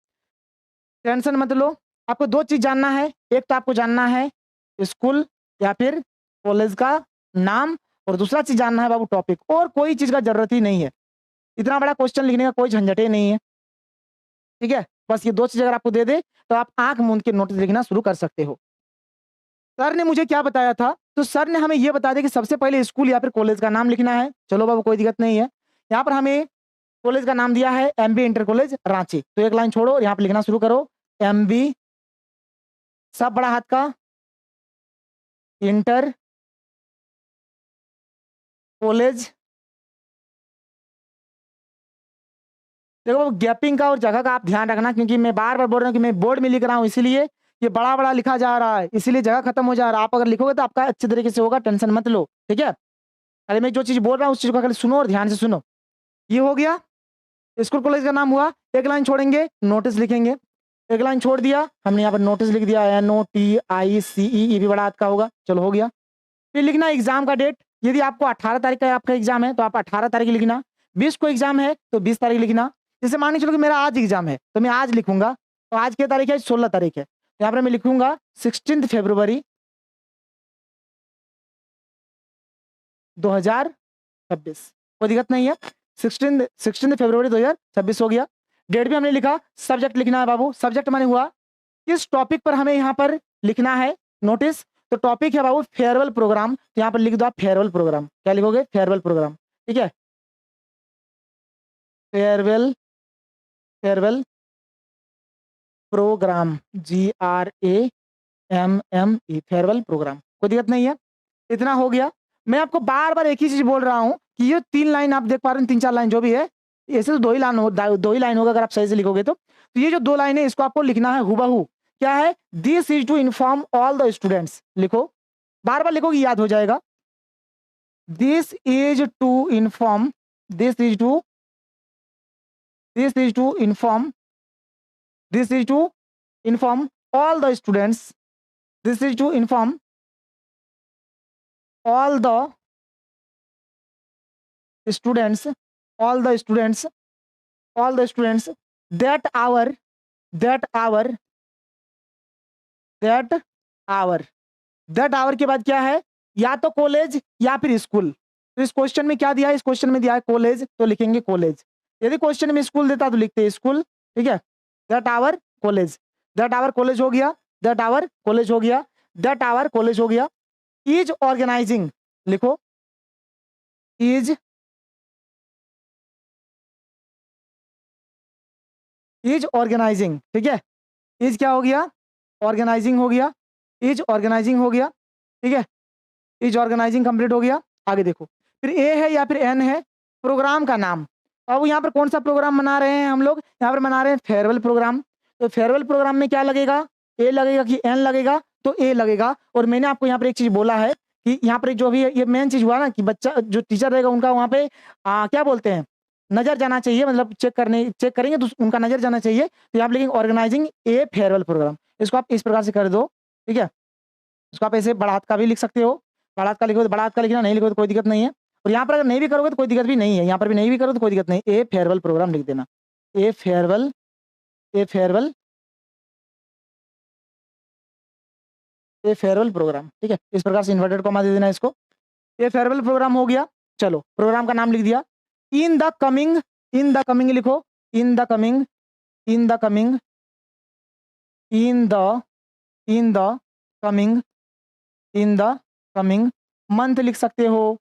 टेंशन मत लो। आपको दो चीज जानना है, एक तो आपको जानना है स्कूल या फिर कॉलेज का नाम, और दूसरा चीज जानना है बाबू टॉपिक। और कोई चीज का जरूरत ही नहीं है, इतना बड़ा क्वेश्चन लिखने का कोई झंझट ही नहीं है, ठीक है। बस ये दो चीज अगर आपको दे दे तो आप आंख मूंद के नोटिस लिखना शुरू कर सकते हो। सर ने मुझे क्या बताया था, तो सर ने हमें यह बता दिया कि सबसे पहले स्कूल या फिर कॉलेज का नाम लिखना है। चलो बाबू कोई दिक्कत नहीं है। यहाँ पर हमें कॉलेज का नाम दिया है एमबी इंटर कॉलेज रांची, तो एक लाइन छोड़ो और यहाँ पर लिखना शुरू करो एमबी, सब बड़ा हाथ का, इंटर कॉलेज। देखो गैपिंग का और जगह का आप ध्यान रखना, क्योंकि मैं बार बार बोल रहा हूँ कि मैं बोर्ड में लिख रहा हूँ, इसीलिए ये बड़ा बड़ा लिखा जा रहा है, इसीलिए जगह खत्म हो जा रहा है। आप अगर लिखोगे तो आपका अच्छे तरीके से होगा, टेंशन मत लो, ठीक है। अरे मैं जो चीज बोल रहा हूँ उस चीज को खाली सुनो और ध्यान से सुनो। ये हो गया, स्कूल कॉलेज का नाम हुआ। एक लाइन छोड़ेंगे, नोटिस लिखेंगे। एक लाइन छोड़ दिया, हमने यहाँ पर नोटिस लिख दिया NOTICE, ये भी बड़ा हाथ का होगा। चलो हो गया। फिर लिखना एग्जाम का डेट। यदि आपको 18 तारीख का आपका एग्जाम है तो आप 18 तारीख लिखना, 20 को एग्जाम है तो 20 तारीख लिखना। जैसे मान के चलो कि मेरा आज एग्जाम है तो मैं आज लिखूंगा, तो आज की तारीख है 16 तारीख है, तो यहाँ पर मैं लिखूंगा 16 फरवरी 2026। कोई दिक्कत नहीं है, 16 फरवरी 2026 हो गया। डेट भी हमने लिखा। सब्जेक्ट लिखना है बाबू, सब्जेक्ट माने हुआ किस टॉपिक पर हमें यहाँ पर लिखना है नोटिस। तो टॉपिक है बाबू फेयरवेल प्रोग्राम, तो यहाँ पर लिख दो आप फेयरवेल प्रोग्राम। क्या लिखोगे? फेयरवेल प्रोग्राम, ठीक है। Farewell, farewell programme, GRAMME, farewell programme. कोई दिक्कत नहीं है, इतना हो गया। मैं आपको बार बार एक ही चीज बोल रहा हूं कि ये 3 लाइन आप देख पा रहे हैं, 3-4 लाइन जो भी है, ऐसे तो 2 ही लाइन हो, 2 ही लाइन होगा अगर आप सही से लिखोगे तो ये जो 2 लाइन है इसको आपको लिखना है हुबहू। क्या है? This is to inform all the students. लिखो, बार बार लिखोगे याद हो जाएगा। This is to inform, this is to, this is to inform, this is to inform all the students, this is to inform all the students, all the students, all the students that our, that our, that our, that our के बाद क्या है? या तो college या फिर school. तो इस क्वेश्चन में क्या दिया है? इस क्वेश्चन में दिया है कॉलेज, तो लिखेंगे कॉलेज। यदि क्वेश्चन में स्कूल देता तो लिखते स्कूल, ठीक है। That our college, that our college हो गया, दैट आवर कॉलेज हो गया, दैट आवर कॉलेज हो गया। इज ऑर्गेनाइजिंग, लिखो इज, इज ऑर्गेनाइजिंग, ठीक है। इज क्या हो गया? ऑर्गेनाइजिंग हो गया, इज ऑर्गेनाइजिंग हो गया, ठीक है। इज ऑर्गेनाइजिंग कंप्लीट हो गया। आगे देखो, फिर ए है या फिर एन है, प्रोग्राम का नाम। अब यहाँ पर कौन सा प्रोग्राम मना रहे हैं हम लोग? यहाँ पर मना रहे हैं फेयरवेल प्रोग्राम। तो फेयरवेल प्रोग्राम में क्या लगेगा? ए लगेगा कि एन लगेगा? तो ए लगेगा। और मैंने आपको यहाँ पर एक चीज बोला है कि यहाँ पर जो भी ये मेन चीज हुआ ना कि बच्चा जो टीचर रहेगा उनका वहाँ पे क्या बोलते हैं, नजर जाना चाहिए, मतलब चेक करेंगे तो उनका नजर जाना चाहिए। तो यहाँ पर लिखेंगे ऑर्गेनाइजिंग ए फेयरवेल प्रोग्राम। इसको आप इस प्रकार से कर दो, ठीक है। इसको आप ऐसे बड़ा हाथ का भी लिख सकते हो, बड़ा हाथ का लिखो तो बड़ा हाथ का लिखना, नहीं लिखो तो कोई दिक्कत नहीं है। और यहाँ पर अगर नहीं भी करोगे तो कोई दिक्कत भी नहीं है, यहाँ पर भी नहीं भी करो तो कोई दिक्कत नहीं। ए फेयरवेल प्रोग्राम लिख देना, ए फेयरवेल, ए फेयरवेल, ए फेयरवेल प्रोग्राम, ठीक है। इस प्रकार से इन्वर्टेड कॉमा दे देना इसको। ये फेयरवेल प्रोग्राम हो गया। चलो प्रोग्राम का नाम लिख दिया। In the coming, in the coming लिखो, in the coming, in the coming, in the, in the coming, in the coming month लिख सकते हो,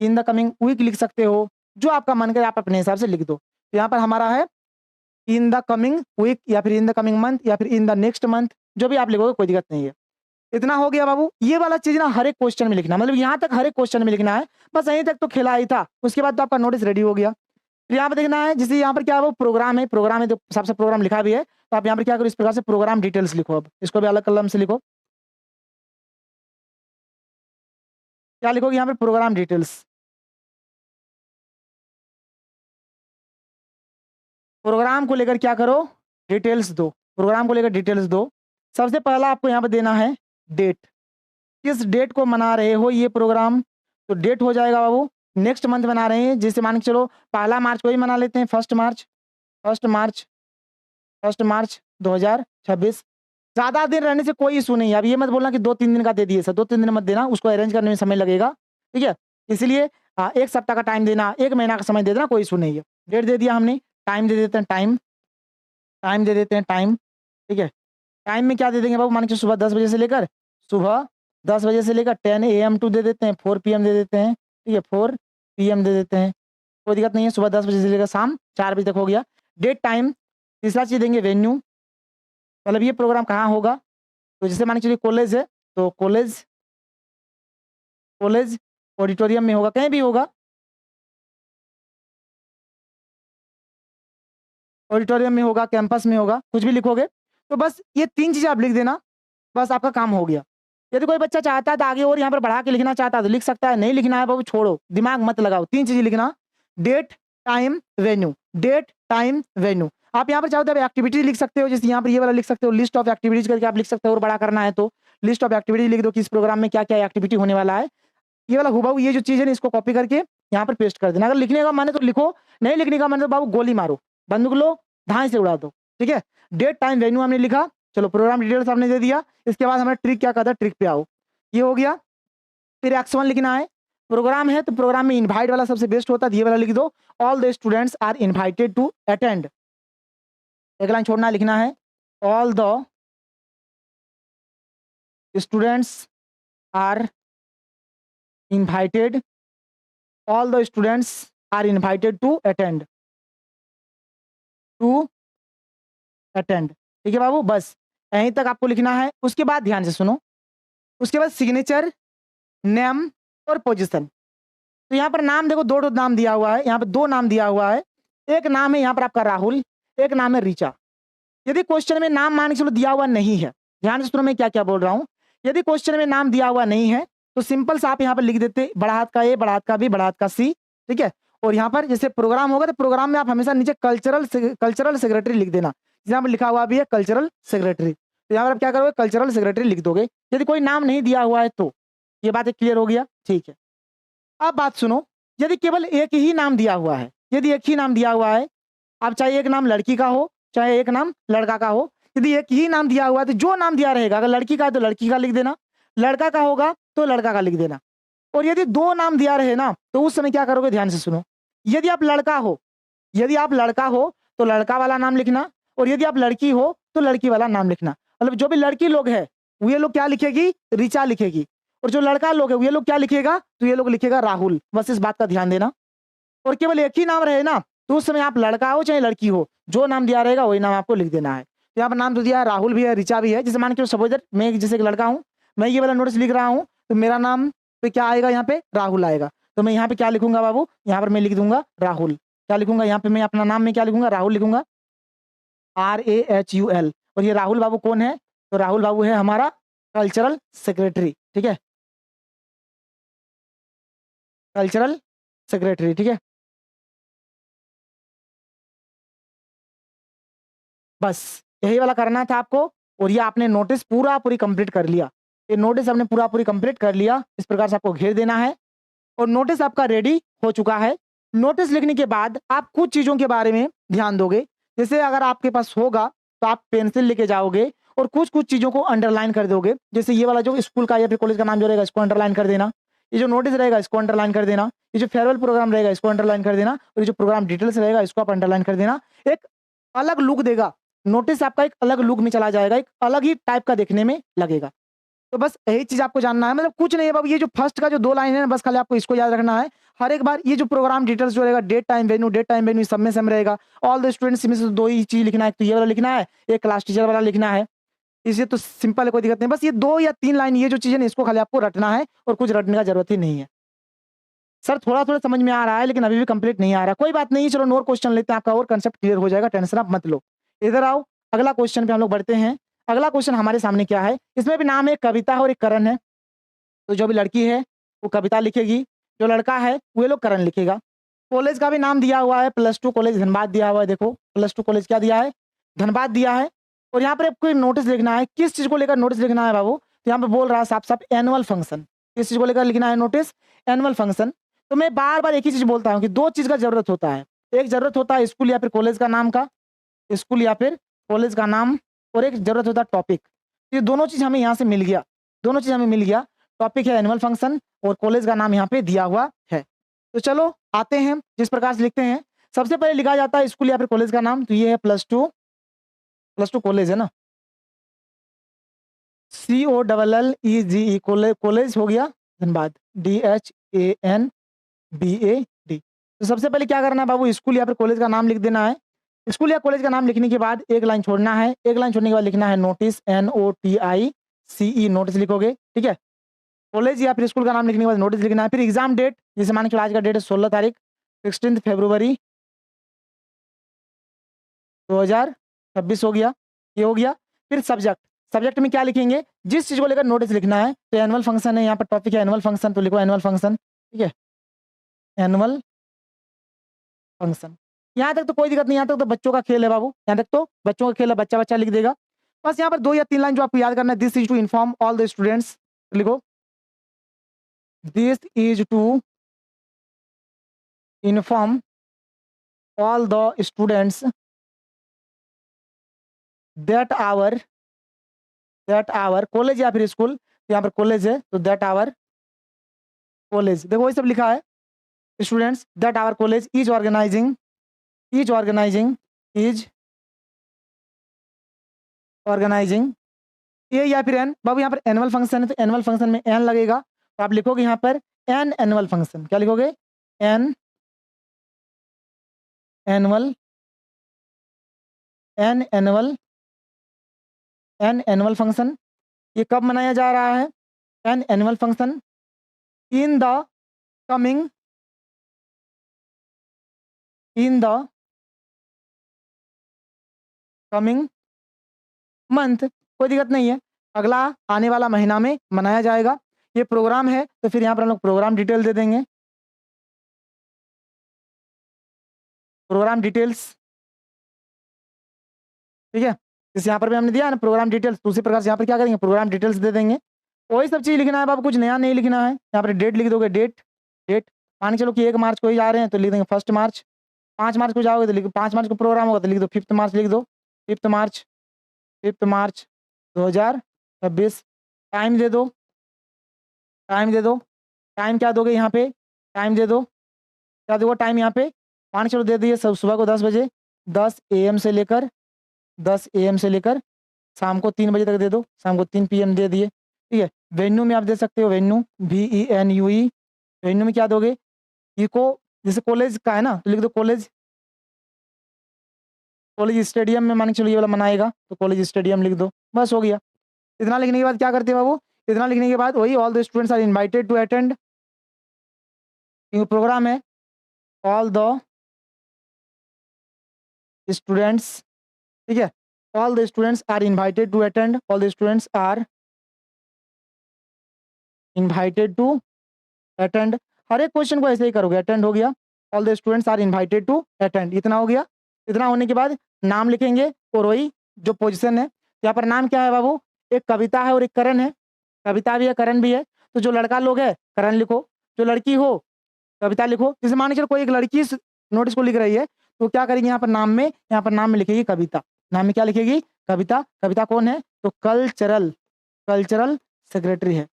इन द कमिंग वीक लिख सकते हो, जो आपका मन करे आप अपने हिसाब से लिख दो। तो यहाँ पर हमारा है इन द कमिंग वीक या फिर इन द कमिंग मंथ या फिर इन द नेक्स्ट मंथ, जो भी आप लिखोगे कोई दिक्कत नहीं है। इतना हो गया बाबू। ये वाला चीज ना हर एक क्वेश्चन में लिखना, मतलब यहाँ तक हर एक क्वेश्चन में लिखना है, बस यहीं तक तो खेला ही था। उसके बाद तो आपका नोटिस रेडी हो गया। फिर यहाँ पर देखना है, जैसे यहाँ पर क्या है वो प्रोग्राम है, प्रोग्राम है तो सबसे प्रोग्राम लिखा भी है, तो आप यहाँ पर क्या करो इस प्रकार से प्रोग्राम डिटेल्स लिखो। अब इसको भी अलग कलम से लिखो। क्या लिखोगे यहाँ पर? Programme details. प्रोग्राम को लेकर क्या करो? डिटेल्स दो। प्रोग्राम को लेकर डिटेल्स दो। सबसे पहला आपको यहाँ पर देना है डेट, किस डेट को मना रहे हो ये प्रोग्राम। तो डेट हो जाएगा बाबू, नेक्स्ट मंथ बना रहे हैं, जैसे मान के चलो 1 मार्च को ही मना लेते हैं, 1 मार्च 2026। ज़्यादा दिन रहने से कोई इशू नहीं है। अब ये मत बोलना कि 2-3 दिन का दे दिए सर, 2-3 दिन मत देना, उसको अरेंज करने में समय लगेगा, ठीक है। इसलिए 1 सप्ताह का टाइम देना, 1 महीना का समय दे देना, कोई इशू नहीं है। डेट दे दिया हमने, टाइम दे देते हैं, टाइम दे देते हैं, टाइम, ठीक है। टाइम में क्या दे देंगे बाबू, मान के सुबह 10 बजे से लेकर 10 AM टू दे देते हैं, 4 PM दे देते हैं, ठीक है, 4 PM दे देते हैं, कोई दिक्कत नहीं है। सुबह 10 बजे से लेकर शाम 4 बजे तक हो गया। Date, time. तीसरा चीज़ देंगे वेन्यू, मतलब ये प्रोग्राम कहाँ होगा, तो जैसे मान के चलिए कॉलेज है, तो कॉलेज ऑडिटोरियम में होगा, कहीं भी होगा, ऑडिटोरियम में होगा, कैंपस में होगा, कुछ भी लिखोगे। तो बस ये 3 चीज़ें आप लिख देना, बस आपका काम हो गया। यदि कोई बच्चा चाहता है तो आगे और यहाँ पर बढ़ा के लिखना चाहता है तो लिख सकता है, नहीं लिखना है बाबू छोड़ो, दिमाग मत लगाओ, 3 चीज़ें लिखना, date, time, venue, date, time, venue. आप यहाँ पर चाहो तो एक्टिविटी लिख सकते हो, जैसे यहाँ पर ये वाला लिख सकते हो, लिस्ट ऑफ एक्टिविटीज करके आप लिख सकते हो, और बड़ा करना है तो लिस्ट ऑफ एक्टिविटी लिख दो कि इस प्रोग्राम में क्या क्या एक्टिविटी होने वाला है। ये वाला हुबहू ये जो चीज़ है ना, इसको कॉपी करके यहाँ पर पेस्ट कर देना। अगर लिखने का मन है तो लिखो, नहीं लिखने का मन है तो बाबू गोली मारो, बंदूक लो, धाए से उड़ा दो, ठीक है। डेट, टाइम, वेन्यू हमने लिखा, चलो प्रोग्राम डिटेल्स हमने दे दिया। इसके बाद हमें ट्रिक क्या कहता है, ट्रिक पे आओ, ये हो गया। फिर X1 लिखना है, प्रोग्राम है तो प्रोग्राम में इनवाइट वाला सबसे बेस्ट होता है, ये वाला लिख दो, all the students are invited to attend. एक लाइन छोड़ना लिखना है, all the students are invited, all the students are invited to attend, ठीक है बाबू, बस यहीं तक आपको लिखना है। उसके बाद ध्यान से सुनो, उसके बाद सिग्नेचर, नेम और पोजीशन। तो यहाँ पर नाम देखो, 2 नाम दिया हुआ है, यहाँ पर 2 नाम दिया हुआ है। एक नाम है यहाँ पर आपका राहुल, एक नाम है ऋचा। यदि क्वेश्चन में नाम मान के चलो दिया हुआ नहीं है, ध्यान से सुनो मैं क्या क्या बोल रहा हूँ। यदि क्वेश्चन में नाम दिया हुआ नहीं है तो सिंपल सा आप यहाँ पर लिख देते, बड़ा हाथ का A, बड़ा हाथ का B, बड़ा हाथ का C, ठीक है। और यहाँ पर जैसे प्रोग्राम होगा तो प्रोग्राम में आप हमेशा नीचे कल्चरल सेक्रेटरी लिख देना, यहाँ पर लिखा हुआ भी है कल्चरल सेक्रेटरी, तो यहाँ पर आप क्या करोगे, कल्चरल सेक्रेटरी लिख दोगे। यदि कोई नाम नहीं दिया हुआ है तो ये बात क्लियर हो गया, ठीक है। अब बात सुनो, यदि केवल एक ही नाम दिया हुआ है, यदि एक ही नाम दिया हुआ है, अब चाहे एक नाम लड़की का हो चाहे एक नाम लड़का का हो, यदि एक ही नाम दिया हुआ है तो जो नाम दिया रहेगा, अगर लड़की का है तो लड़की का लिख देना, लड़का का होगा तो लड़का का लिख देना। और यदि 2 नाम दिया रहे ना तो उस समय क्या करोगे, ध्यान से सुनो, यदि आप लड़का हो तो लड़का वाला नाम लिखना, और यदि आप लड़की हो तो लड़की वाला नाम लिखना। मतलब जो भी लड़की लोग है ये लोग क्या लिखेगी, ऋचा लिखेगी, और जो लड़का लोग है ये लोग क्या लिखेगा, तो ये लोग लिखेगा राहुल, बस इस बात का ध्यान देना। और केवल एक ही नाम रहे ना तो उस समय आप लड़का हो चाहे लड़की हो, जो नाम दिया रहेगा वही नाम आपको लिख देना है। तो यहाँ पर नाम तो दिया है, राहुल भी है, ऋचा भी है। जैसे मान के सपोज मैं जैसे एक लड़का हूँ, मैं ये वाला नोटिस लिख रहा हूँ, तो मेरा नाम पे क्या आएगा, यहाँ पे राहुल आएगा, तो मैं यहाँ पे क्या लिखूंगा बाबू, यहाँ पर मैं लिख दूंगा राहुल। क्या लिखूंगा यहाँ पे, मैं अपना नाम में क्या लिखूंगा, राहुल लिखूंगा, RAHUL। और ये राहुल बाबू कौन है, तो राहुल बाबू है हमारा कल्चरल सेक्रेटरी, ठीक है, कल्चरल सेक्रेटरी, ठीक है। बस यही वाला करना था आपको, और ये आपने नोटिस पूरी कंप्लीट कर लिया। ये नोटिस आपने पूरी कंप्लीट कर लिया, इस प्रकार से आपको घेर देना है, और नोटिस आपका रेडी हो चुका है। नोटिस लिखने के बाद आप कुछ चीज़ों के बारे में ध्यान दोगे, जैसे अगर आपके पास होगा तो आप पेंसिल लेके जाओगे और कुछ कुछ चीज़ों को अंडरलाइन कर दोगे। जैसे ये वाला जो स्कूल का या फिर कॉलेज का नाम जो रहेगा इसको अंडरलाइन कर देना, ये जो नोटिस रहेगा इसको अंडरलाइन कर देना, ये जो फेयरवेल प्रोग्राम रहेगा इसको अंडरलाइन कर देना, और ये जो प्रोग्राम डिटेल्स रहेगा इसको आप अंडरलाइन कर देना। एक अलग लुक देगा, नोटिस आपका एक अलग लुक में चला जाएगा, एक अलग ही टाइप का देखने में लगेगा। तो बस यही चीज आपको जानना है, मतलब कुछ नहीं है बाबू, ये जो फर्स्ट का जो 2 लाइन है ना, बस खाली आपको इसको याद रखना है। हर एक बार ये जो प्रोग्राम डिटेल्स जो रहेगा, डेट टाइम वेन्यू सब में सेम रहेगा। ऑल द स्टूडेंट्स में से 2 ही चीज लिखना है, तो ये वाला लिखना है, एक क्लास टीचर वाला लिखना है। इसे तो सिंपल है, कोई दिक्कत नहीं, बस ये 2 या 3 लाइन ये जो चीजें इसको खाली आपको रटना है, और कुछ रटने का जरूरत ही नहीं है। सर थोड़ा थोड़ा समझ में आ रहा है लेकिन अभी भी कंप्लीट नहीं आ रहा, कोई बात नहीं, चलो और क्वेश्चन लेते हैं, आपका और कंसेप्ट क्लियर हो जाएगा, टेंशन आप मत लो। इधर आओ, अगला क्वेश्चन पे हम लोग बढ़ते हैं। अगला क्वेश्चन हमारे सामने क्या है, इसमें भी नाम है, कविता है और एक करण है। तो जो भी लड़की है वो कविता लिखेगी, जो लड़का है वो लोग करण लिखेगा। कॉलेज का भी नाम दिया हुआ है, +2 कॉलेज धनबाद दिया हुआ है, देखो +2 कॉलेज क्या दिया है, धनबाद दिया है। और यहाँ पर आपको नोटिस लिखना है, किस चीज को लेकर नोटिस लिखना है बाबू, तो यहाँ पे बोल रहा है साफ साफ एनुअल फंक्शन। किस चीज को लेकर लिखना है नोटिस? Annual function. तो मैं बार बार एक ही चीज बोलता हूँ कि दो चीज का जरूरत होता है। एक जरूरत होता है स्कूल या फिर कॉलेज का नाम का, स्कूल या फिर कॉलेज का नाम, और एक जरूरत होता है टॉपिक। ये दोनों चीज हमें यहाँ से मिल गया, दोनों चीज हमें मिल गया। टॉपिक है एनुअल फंक्शन और कॉलेज का नाम यहाँ पे दिया हुआ है। तो चलो आते हैं, जिस प्रकार से लिखते हैं। सबसे पहले लिखा जाता है स्कूल या फिर कॉलेज का नाम, तो ये है प्लस टू कॉलेज है ना, COLLEGE कॉलेज हो गया। धन्यवाद, DHANBAD। तो सबसे पहले क्या करना है बाबू, स्कूल या फिर कॉलेज का नाम लिख देना है। स्कूल या कॉलेज का नाम लिखने के बाद एक लाइन छोड़ना है, एक लाइन छोड़ने के बाद लिखना है नोटिस, NOTICE, नोटिस लिखोगे, ठीक है। कॉलेज या फिर स्कूल का नाम लिखने के बाद नोटिस लिखना है। फिर एग्जाम डेट, जैसे मान के चलो आज का डेट है 16 तारीख, 16 फरवरी 2026 हो गया, ये हो गया। फिर सब्जेक्ट, सब्जेक्ट में क्या लिखेंगे, जिस चीज को लेकर नोटिस लिखना है। तो एनुअल फंक्शन है, यहाँ पर टॉपिक है एनुअल फंक्शन, तो लिखो एनुअल फंक्शन, ठीक है, एनुअल फंक्शन। यहाँ तक तो कोई दिक्कत नहीं, यहाँ तक तो बच्चों का खेल है बाबू, यहाँ तक तो बच्चों का खेल है, बच्चा बच्चा लिख देगा। बस यहाँ पर 2 या 3 लाइन जो आपको याद करना है, this is to inform all the students, लिखो this is to inform all the students that our college या फिर स्कूल, यहाँ पर कॉलेज है तो दैट आवर कॉलेज, देखो वही सब लिखा है। Students that our college is organizing a या फिर एन, बाबू यहाँ पर एनुअल फंक्शन है तो एनुअल फंक्शन में एन लगेगा, तो आप लिखोगे यहाँ पर एन एनुअल फंक्शन। क्या लिखोगे? An annual function. ये कब मनाया जा रहा है? An annual function in the coming month, कोई दिक्कत नहीं है, अगला आने वाला महीना में मनाया जाएगा। ये प्रोग्राम है तो फिर यहाँ पर हम लोग प्रोग्राम डिटेल दे देंगे, प्रोग्राम डिटेल्स, ठीक है। जैसे यहाँ पर भी हमने दिया है ना प्रोग्राम डिटेल्स, तो उसी प्रकार से यहाँ पर क्या करेंगे, प्रोग्राम डिटेल्स दे देंगे। वही सब चीज़ लिखना है बाबू, कुछ नया नहीं लिखना है। यहाँ पर डेट लिख दोगे, डेट मान के चलो कि 1 मार्च को ही जा रहे हैं तो लिख देंगे 1 मार्च। 5 मार्च को जाओगे तो लिखो 5 मार्च को प्रोग्राम होगा तो लिख दो 5 मार्च, लिख दो 5 मार्च 2026। टाइम दे दो, टाइम क्या दोगे यहाँ पे, टाइम दे दो, क्या दोगे टाइम यहाँ पे, मान के चलो दे दिए सब सुबह को 10 बजे, 10 AM से लेकर शाम को 3 बजे तक दे दो, शाम को 3 PM दे दिए, ठीक है। वेन्यू में आप दे सकते हो, वेन्यू VENUE, वेन्यू में क्या दोगे, इको, जैसे कॉलेज का है ना तो लिख दो कॉलेज स्टेडियम में, मान के चलो ये वाला मनाएगा तो कॉलेज स्टेडियम लिख दो, बस हो गया। इतना लिखने के बाद क्या करते हैं बाबू, इतना लिखने के बाद वही all the students are invited to attend, program है ऑल द स्टूडेंट्स, ठीक है, all the students are invited to attend, all the students are invited to attend. हर एक क्वेश्चन को ऐसे ही करोगे, अटेंड हो गया, all the students are invited to attend, इतना हो गया। इतना होने के बाद नाम लिखेंगे और वही जो पोजीशन है, यहाँ पर नाम क्या है बाबू, एक कविता है और एक करण है, कविता भी है करण भी है। तो जो लड़का लोग है करण लिखो, जो लड़की हो कविता लिखो। जैसे मान के चलो कोई एक लड़की इस नोटिस को लिख रही है तो क्या करेगी, यहाँ पर नाम में लिखेगी कविता, नाम में क्या लिखेगी, कविता। कविता कौन है, तो कल्चरल सेक्रेटरी है,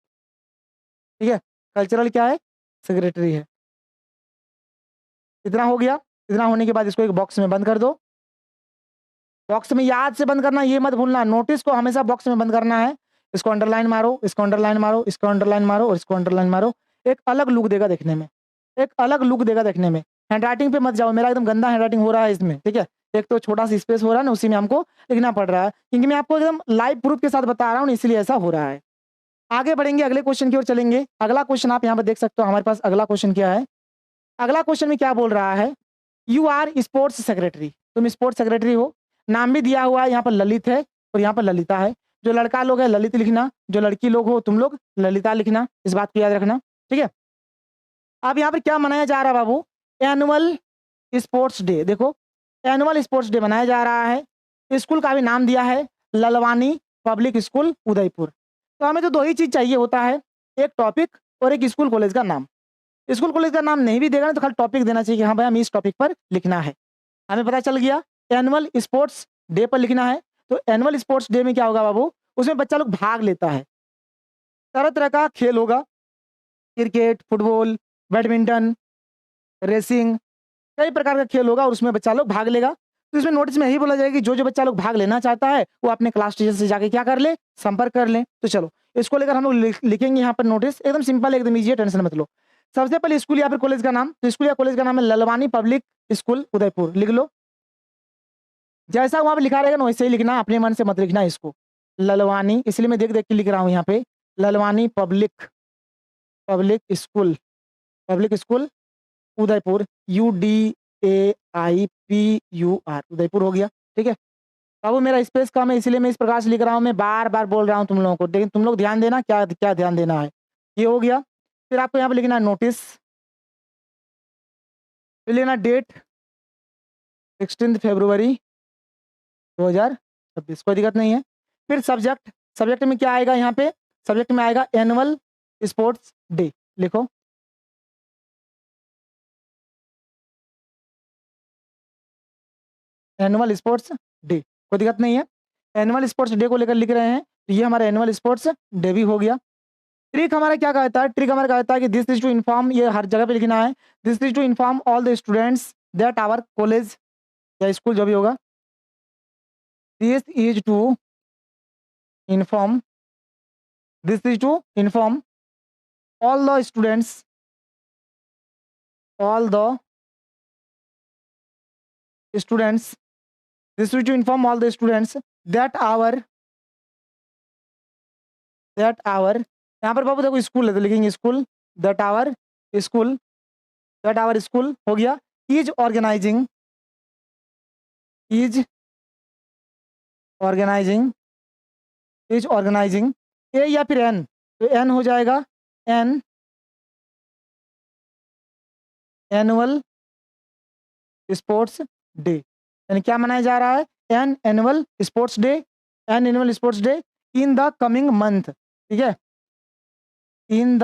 ठीक है, कल्चरल क्या है, सेक्रेटरी है। इतना हो गया। इतना होने के बाद इसको एक बॉक्स में बंद कर दो, बॉक्स में याद से बंद करना, ये मत भूलना, नोटिस को हमेशा बॉक्स में बंद करना है। इसको अंडरलाइन मारो, इसको अंडरलाइन मारो, इसको अंडरलाइन मारो और इसको अंडरलाइन मारो। एक अलग लुक देगा देखने में, हैंडराइटिंग पे मत जाओ, मेरा एकदम गंदा हैंडराइटिंग हो रहा है इसमें, ठीक है। एक तो छोटा सा स्पेस हो रहा है ना, उसी में हमको लिखना पड़ रहा है, क्योंकि मैं आपको एकदम लाइव प्रूफ के साथ बता रहा हूँ, इसलिए ऐसा हो रहा है। आगे बढ़ेंगे, अगले क्वेश्चन की ओर चलेंगे। अगला क्वेश्चन आप यहाँ पर देख सकते हो, हमारे पास अगला क्वेश्चन क्या है। अगला क्वेश्चन में क्या बोल रहा है, यू आर स्पोर्ट्स सेक्रेटरी, तुम स्पोर्ट्स सेक्रेटरी हो। नाम भी दिया हुआ है, यहाँ पर ललित है और यहाँ पर ललिता है। जो लड़का लोग है ललित लिखना, जो लड़की लोग हो तुम लोग ललिता लिखना, इस बात को याद रखना, ठीक है। अब यहाँ पर क्या मनाया जा रहा है बाबू, एनुअल स्पोर्ट्स डे। देखो एनुअल स्पोर्ट्स डे मनाया जा रहा है। स्कूल का भी नाम दिया है ललवानी पब्लिक स्कूल उदयपुर। तो हमें तो 2 ही चीज चाहिए होता है, एक टॉपिक और एक स्कूल कॉलेज का नाम। स्कूल कॉलेज का नाम नहीं भी देगा ना तो खाली टॉपिक देना चाहिए कि हाँ भाई हमें इस टॉपिक पर लिखना है। हमें पता चल गया एनुअल स्पोर्ट्स डे पर लिखना है। तो एनुअल स्पोर्ट्स डे में क्या होगा बाबू, उसमें बच्चा लोग भाग लेता है, तरह तरह का खेल होगा, क्रिकेट, फुटबॉल, बैडमिंटन, रेसिंग, कई प्रकार का खेल होगा और उसमें बच्चा लोग भाग लेगा। तो इसमें नोटिस में यही बोला जाएगा कि जो जो बच्चा लोग भाग लेना चाहता है वो अपने क्लास टीचर से जाके क्या कर ले, संपर्क कर ले। तो चलो इसको लेकर हम लोग लिखेंगे यहाँ पर नोटिस, एकदम सिंपल, एकदम ईजी है, टेंशन मत लो। सबसे पहले स्कूल या फिर कॉलेज का नाम, तो स्कूल या कॉलेज का नाम है ललवानी पब्लिक स्कूल उदयपुर, लिख लो। जैसा वहां पर लिखा रहेगा ना वैसे ही लिखना, अपने मन से मत लिखना इसको। ललवानी, इसलिए मैं देख देख के लिख रहा हूँ यहाँ पे, Lalwani public public school, public school Udaipur, UDAIPUR, Udaipur हो गया। ठीक है, अब मेरा स्पेस कम है इसलिए मैं इस प्रकार से लिख रहा हूँ, मैं बार बार बोल रहा हूँ तुम लोगों को, लेकिन तुम लोग ध्यान देना क्या क्या ध्यान देना है। ये हो गया। फिर आपको यहाँ पे लिखना है नोटिस, फिर लिखना डेट 16 फरवरी 2026, कोई दिक्कत नहीं है। फिर सब्जेक्ट, सब्जेक्ट में क्या आएगा यहाँ पे, सब्जेक्ट में आएगा एनुअल स्पोर्ट्स डे, लिखो। एनुअल स्पोर्ट्स डे, कोई दिक्कत नहीं है। एनुअल स्पोर्ट्स डे को लेकर लिख रहे हैं तो ये हमारा एनुअल स्पोर्ट्स डे भी हो गया। ट्रिक हमारा क्या कहता है, ट्रिक हमारा कहता है कि दिस इज टू इन्फॉर्म, ये हर जगह पे लिखना है, this is to inform all the students that our college या स्कूल जो भी होगा, this is to inform, this is to inform all the students, all the students, this is to inform all the students that our, यहाँ पर बाबू देखो school है तो लिखेंगे school, that our school, that our school हो गया, is organising, is organising, is organizing, a या फिर एन, तो एन हो जाएगा, एन एनुअल स्पोर्ट्स डे, यानी क्या मनाया जा रहा है, an annual sports day, an annual sports day in the coming month, ठीक है, इन द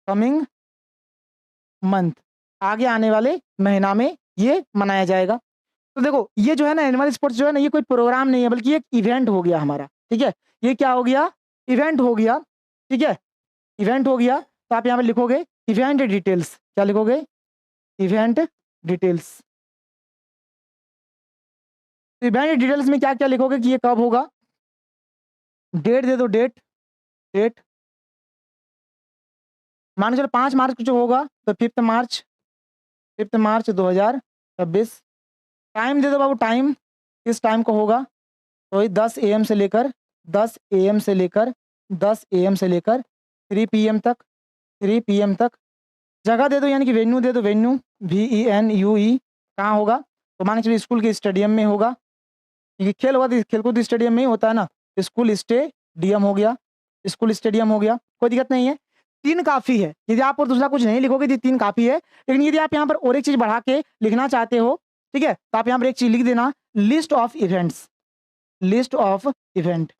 कमिंग मंथ, आगे आने वाले महीना में ये मनाया जाएगा। तो देखो ये जो है ना एनुअल स्पोर्ट्स जो है ना, ये कोई प्रोग्राम नहीं है बल्कि एक इवेंट हो गया हमारा। ठीक है, ये क्या हो गया, इवेंट हो गया। ठीक है, इवेंट हो गया। तो आप यहाँ पे लिखोगे इवेंट डिटेल्स, क्या लिखोगे, इवेंट डिटेल्स। तो इवेंट डिटेल्स में क्या क्या लिखोगे कि ये कब होगा, डेट दे दो, डेट, डेट मान के चलो 5 मार्च को जो होगा तो 5 मार्च 2026। टाइम दे दो बाबू, टाइम किस टाइम को होगा, तो वही 10 AM से लेकर 10 AM से लेकर 10 AM से लेकर 3 PM तक, 3 PM तक। जगह दे दो यानी कि वेन्यू दे दो, वेन्यू VENUE, कहाँ होगा, तो मान के चलिए स्कूल के स्टेडियम में होगा, क्योंकि खेल होगा तो खेलकूद स्टेडियम में ही होता है ना, स्कूल स्टेडियम हो गया, स्कूल स्टेडियम हो गया, कोई दिक्कत नहीं है। 3 काफ़ी है, यदि आप और दूसरा कुछ नहीं लिखोगे तो 3 काफ़ी है। लेकिन यदि आप यहाँ पर और एक चीज़ बढ़ा के लिखना चाहते हो, ठीक है, तो आप यहाँ पर एक चीज़ लिख देना, list of events, list of event,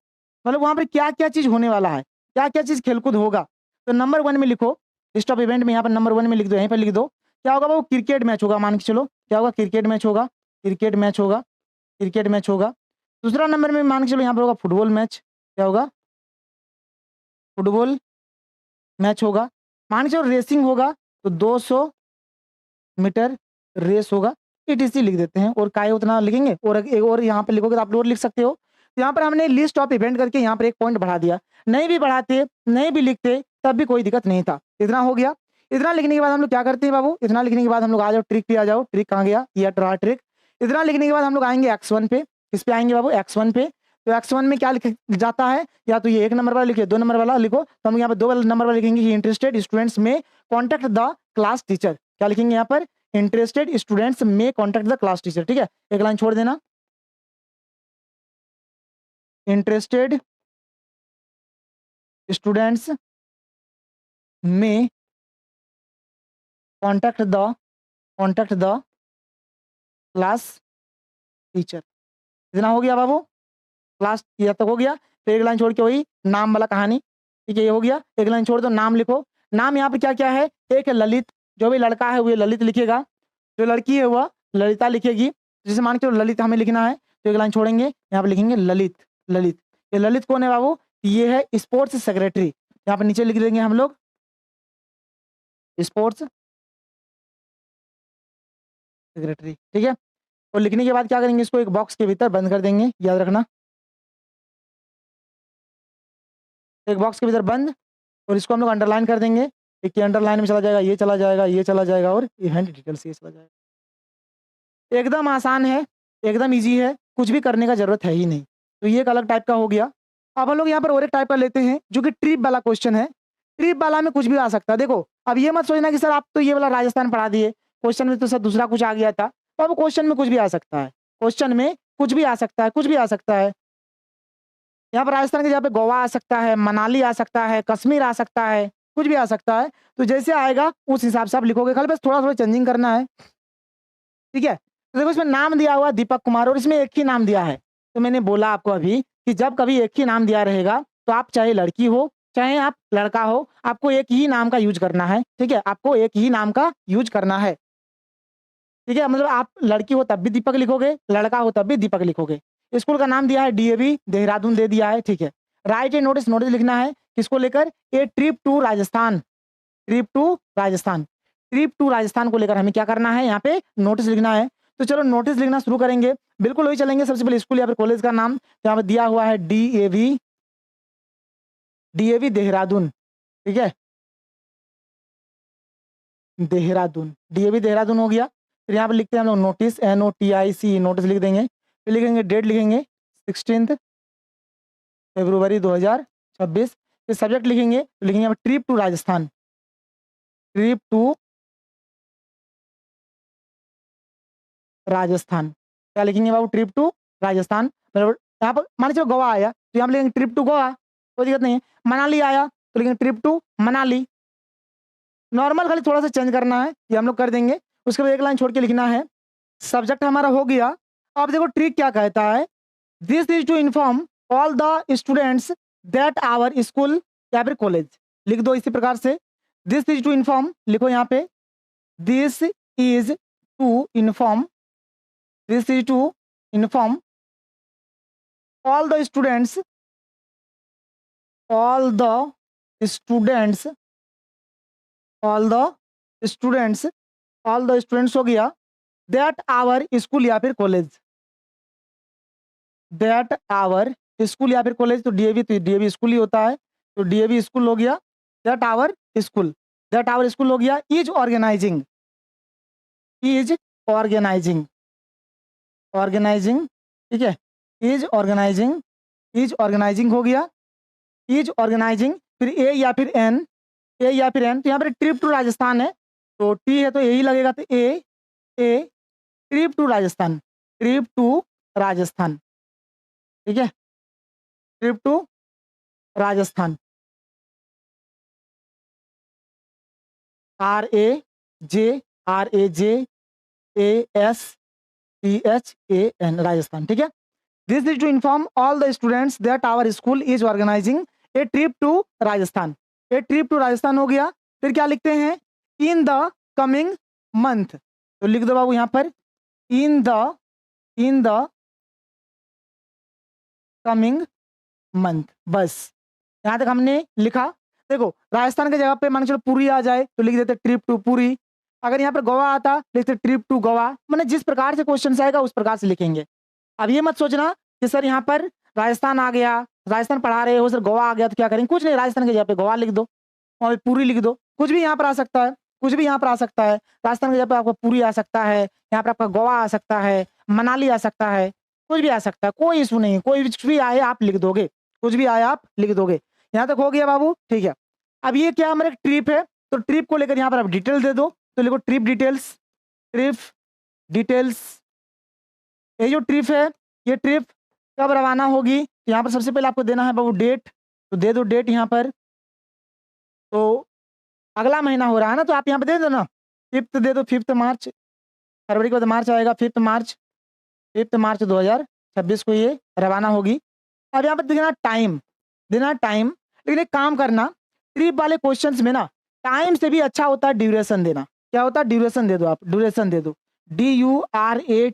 मतलब वहाँ पर क्या क्या चीज़ होने वाला है, क्या क्या चीज़ खेलकूद होगा। तो नंबर 1 में लिखो, लिस्ट ऑफ इवेंट में यहाँ पर नंबर 1 में लिख दो, यहीं पर लिख दो, क्या होगा वो, क्रिकेट मैच होगा, मान के चलो क्या होगा, क्रिकेट मैच होगा, क्रिकेट मैच होगा, क्रिकेट मैच होगा। दूसरा नंबर में मान के चलो यहाँ पर होगा फुटबॉल मैच, क्या होगा, फुटबॉल मैच होगा। मान के चलो रेसिंग होगा तो 200 मीटर रेस होगा, ETC लिख देते हैं, और काय उतना लिखेंगे, और एक और यहाँ पे लिखोगे तो आप और लिख सकते हो। तो यहाँ पर हमने लिस्ट ऑफ इवेंट करके यहाँ पर एक पॉइंट बढ़ा दिया, नहीं भी बढ़ाते नहीं भी लिखते तब भी कोई दिक्कत नहीं था। इतना हो गया। इतना लिखने के बाद हम लोग क्या करते हैं बाबू, इतना लिखने के बाद हम लोग आ जाओ ट्रिक पे आ जाओ, ट्रिक कहाँ गया, ये रहा ट्रिक। इतना लिखने के बाद हम लोग आएंगे X1 पे, किस पे आएंगे बाबू, X1 पे। तो X1 में क्या लिख जाता है, या तो ये 1 नंबर वाला लिखिए, 2 नंबर वाला लिखो, तो हम यहाँ पर 2 नंबर वाला लिखेंगे कि इंटरेस्टेड स्टूडेंट्स में कॉन्टेक्ट द क्लास टीचर, क्या लिखेंगे यहाँ पर, इंटरेस्टेड स्टूडेंट्स में कॉन्टेक्ट द क्लास टीचर। ठीक है, एक लाइन छोड़ देना, इंटरेस्टेड स्टूडेंट्स में कॉन्टेक्ट द क्लास टीचर। इतना हो गया बाबू, क्लास ये तक हो गया। तो एक लाइन छोड़ के वही नाम वाला कहानी, ठीक है, ये हो गया। एक लाइन छोड़ दो, नाम लिखो। नाम यहाँ पे क्या क्या है, एक है ललित, जो भी लड़का है वो ललित लिखेगा, जो लड़की है वह ललिता लिखेगी। जैसे मान के ललित हमें लिखना है तो एक लाइन छोड़ेंगे, यहाँ पे लिखेंगे ललित। ललित, ये ललित कौन है बाबू, ये है स्पोर्ट्स सेक्रेटरी। यहाँ पे नीचे लिख देंगे हम लोग स्पोर्ट्स सेक्रेटरी, ठीक है। और लिखने के बाद क्या करेंगे, इसको एक बॉक्स के भीतर बंद कर देंगे, याद रखना, एक बॉक्स के भीतर बंद। और इसको हम लोग अंडरलाइन कर देंगे, एक ये अंडरलाइन में चला जाएगा, ये चला जाएगा, ये चला जाएगा, और ये हैंड डिटेल्स ये चला जाएगा। एकदम आसान है, एकदम ईजी है, कुछ भी करने का जरूरत है ही नहीं। तो ये एक अलग टाइप का हो गया। अब हम लोग यहाँ पर और एक टाइप का लेते हैं जो कि ट्रिप वाला क्वेश्चन है। ट्रिप वाला में कुछ भी आ सकता है। देखो अब ये मत सोचना कि सर आप तो ये वाला राजस्थान पढ़ा दिए, क्वेश्चन में तो सर दूसरा कुछ आ गया था। तो अब क्वेश्चन में कुछ भी आ सकता है, क्वेश्चन में कुछ भी आ सकता है, कुछ भी आ सकता है। यहाँ पर राजस्थान के जगह पे गोवा आ सकता है, मनाली आ सकता है, कश्मीर आ सकता है, कुछ भी आ सकता है। तो जैसे आएगा उस हिसाब से आप लिखोगे, खाली बस थोड़ा थोड़ा चेंजिंग करना है, ठीक है। तो देखो इसमें नाम दिया हुआ दीपक कुमार और इसमें एक ही नाम दिया है। तो मैंने बोला आपको अभी कि जब कभी एक ही नाम दिया रहेगा तो आप चाहे लड़की हो चाहे आप लड़का हो, आपको एक ही नाम का यूज करना है, ठीक है, आपको एक ही नाम का यूज करना है, ठीक है। मतलब आप लड़की हो तब भी दीपक लिखोगे, लड़का हो तब भी दीपक लिखोगे। स्कूल का नाम दिया है डीएवी देहरादून दे दिया है, ठीक है। राइट ए नोटिस, नोटिस लिखना है किसको लेकर, a trip to Rajasthan, trip to Rajasthan. Trip to Rajasthan को लेकर हमें क्या करना है, यहाँ पे नोटिस लिखना है। तो चलो नोटिस लिखना शुरू करेंगे, बिल्कुल वही चलेंगे। सबसे पहले स्कूल या फिर कॉलेज का नाम यहाँ पे दिया हुआ है डीएवी, डीएवी देहरादून, ठीक है, देहरादून, डीएवी देहरादून हो गया। फिर यहाँ पे लिखते हैं हम लोग नोटिस, NOTIC, नोटिस लिख देंगे। फिर लिखेंगे डेट, लिखेंगे 16 फरवरी 2026। फिर सब्जेक्ट लिखेंगे, तो लिखेंगे यहाँ पे trip to Rajasthan, trip to Rajasthan. क्या लिखेंगे बाबू, ट्रिप टू राजस्थान। मतलब यहाँ पर मान लीजिए गोवा आया तो यहाँ पे लिखेंगे ट्रिप टू गोवा, कोई दिक्कत नहीं है। मनाली आया तो लिखेंगे ट्रिप टू मनाली। नॉर्मल खाली थोड़ा सा चेंज करना है, ये हम लोग कर देंगे। उसके बाद एक लाइन छोड़ के लिखना है। सब्जेक्ट हमारा हो गया। अब देखो ट्रिक क्या कहता है, this is to inform all the students that our school या फिर कॉलेज, लिख दो इसी प्रकार से। दिस इज टू इन्फॉर्म लिखो यहाँ पे, this is to inform, this is to inform all the students, all the students, all the students, all the students हो गया, that our school या फिर कॉलेज, that our स्कूल या फिर college. तो डीएवी, तो डीएवी स्कूल ही होता है, तो डीएवी स्कूल हो गया। that our school, that our school हो गया। Is organising, is organising, organising, ठीक है, इज ऑर्गेनाइजिंग, इज ऑर्गेनाइजिंग हो गया, इज ऑर्गेनाइजिंग। फिर ए या फिर एन, ए या फिर एन। तो यहाँ पर ट्रिप टू राजस्थान है तो टी है तो यही लगेगा, तो a, a trip to Rajasthan, trip to Rajasthan, ठीक है, trip to Rajasthan. RAJ, RAJASTHAN Rajasthan, ठीक है। This is to inform all the students that our school is organizing a trip to Rajasthan, a trip to Rajasthan हो गया। फिर क्या लिखते हैं, इन द कमिंग मंथ, तो लिख दो बाबू यहाँ पर इन द कमिंग मंथ। बस यहाँ तक हमने लिखा। देखो राजस्थान की जगह पे मान के चलो पुरी आ जाए तो लिख देते ट्रिप टू पुरी। अगर यहाँ पर गोवा आता लिखते ट्रिप टू गोवा। मैंने जिस प्रकार से क्वेश्चन आएगा उस प्रकार से लिखेंगे। अब ये मत सोचना कि सर यहाँ पर राजस्थान आ गया, राजस्थान पढ़ा रहे हो सर गोवा आ गया तो क्या करेंगे, कुछ नहीं, राजस्थान की जगह पे गोवा लिख दो और पूरी लिख दो। कुछ भी यहाँ पर आ सकता है, कुछ भी यहाँ पर आ सकता है। राजस्थान की जगह पे आपका पूरी आ सकता है, यहाँ पर आपका गोवा आ सकता है, मनाली आ सकता है, कुछ भी आ सकता है, कोई इशू नहीं, कोई कुछ भी आए आप लिख दोगे, कुछ भी आए आप लिख दोगे। यहाँ तक हो गया बाबू, ठीक है। अब ये क्या हमारे ट्रिप है तो ट्रिप को लेकर यहाँ पर आप डिटेल दे दो, तो लिखो ट्रिप डिटेल्स, ट्रिप डिटेल्स। ये जो ट्रिप है ये ट्रिप कब रवाना होगी, यहाँ पर सबसे पहले आपको देना है बाबू डेट, तो दे दो डेट यहाँ पर। तो अगला महीना हो रहा है ना तो आप यहाँ पे दे दो ना, 5th दे दो, 5 मार्च। फरवरी के बाद मार्च आएगा, 5 मार्च, 5 मार्च 2026 को ये रवाना होगी। अब यहाँ पर देना टाइम, लेकिन एक काम करना, ट्रिप वाले क्वेश्चंस में ना टाइम से भी अच्छा होता है ड्यूरेशन देना। क्या होता है? ड्यूरेशन दे दो, आप ड्यूरेशन दे दो, DURATION,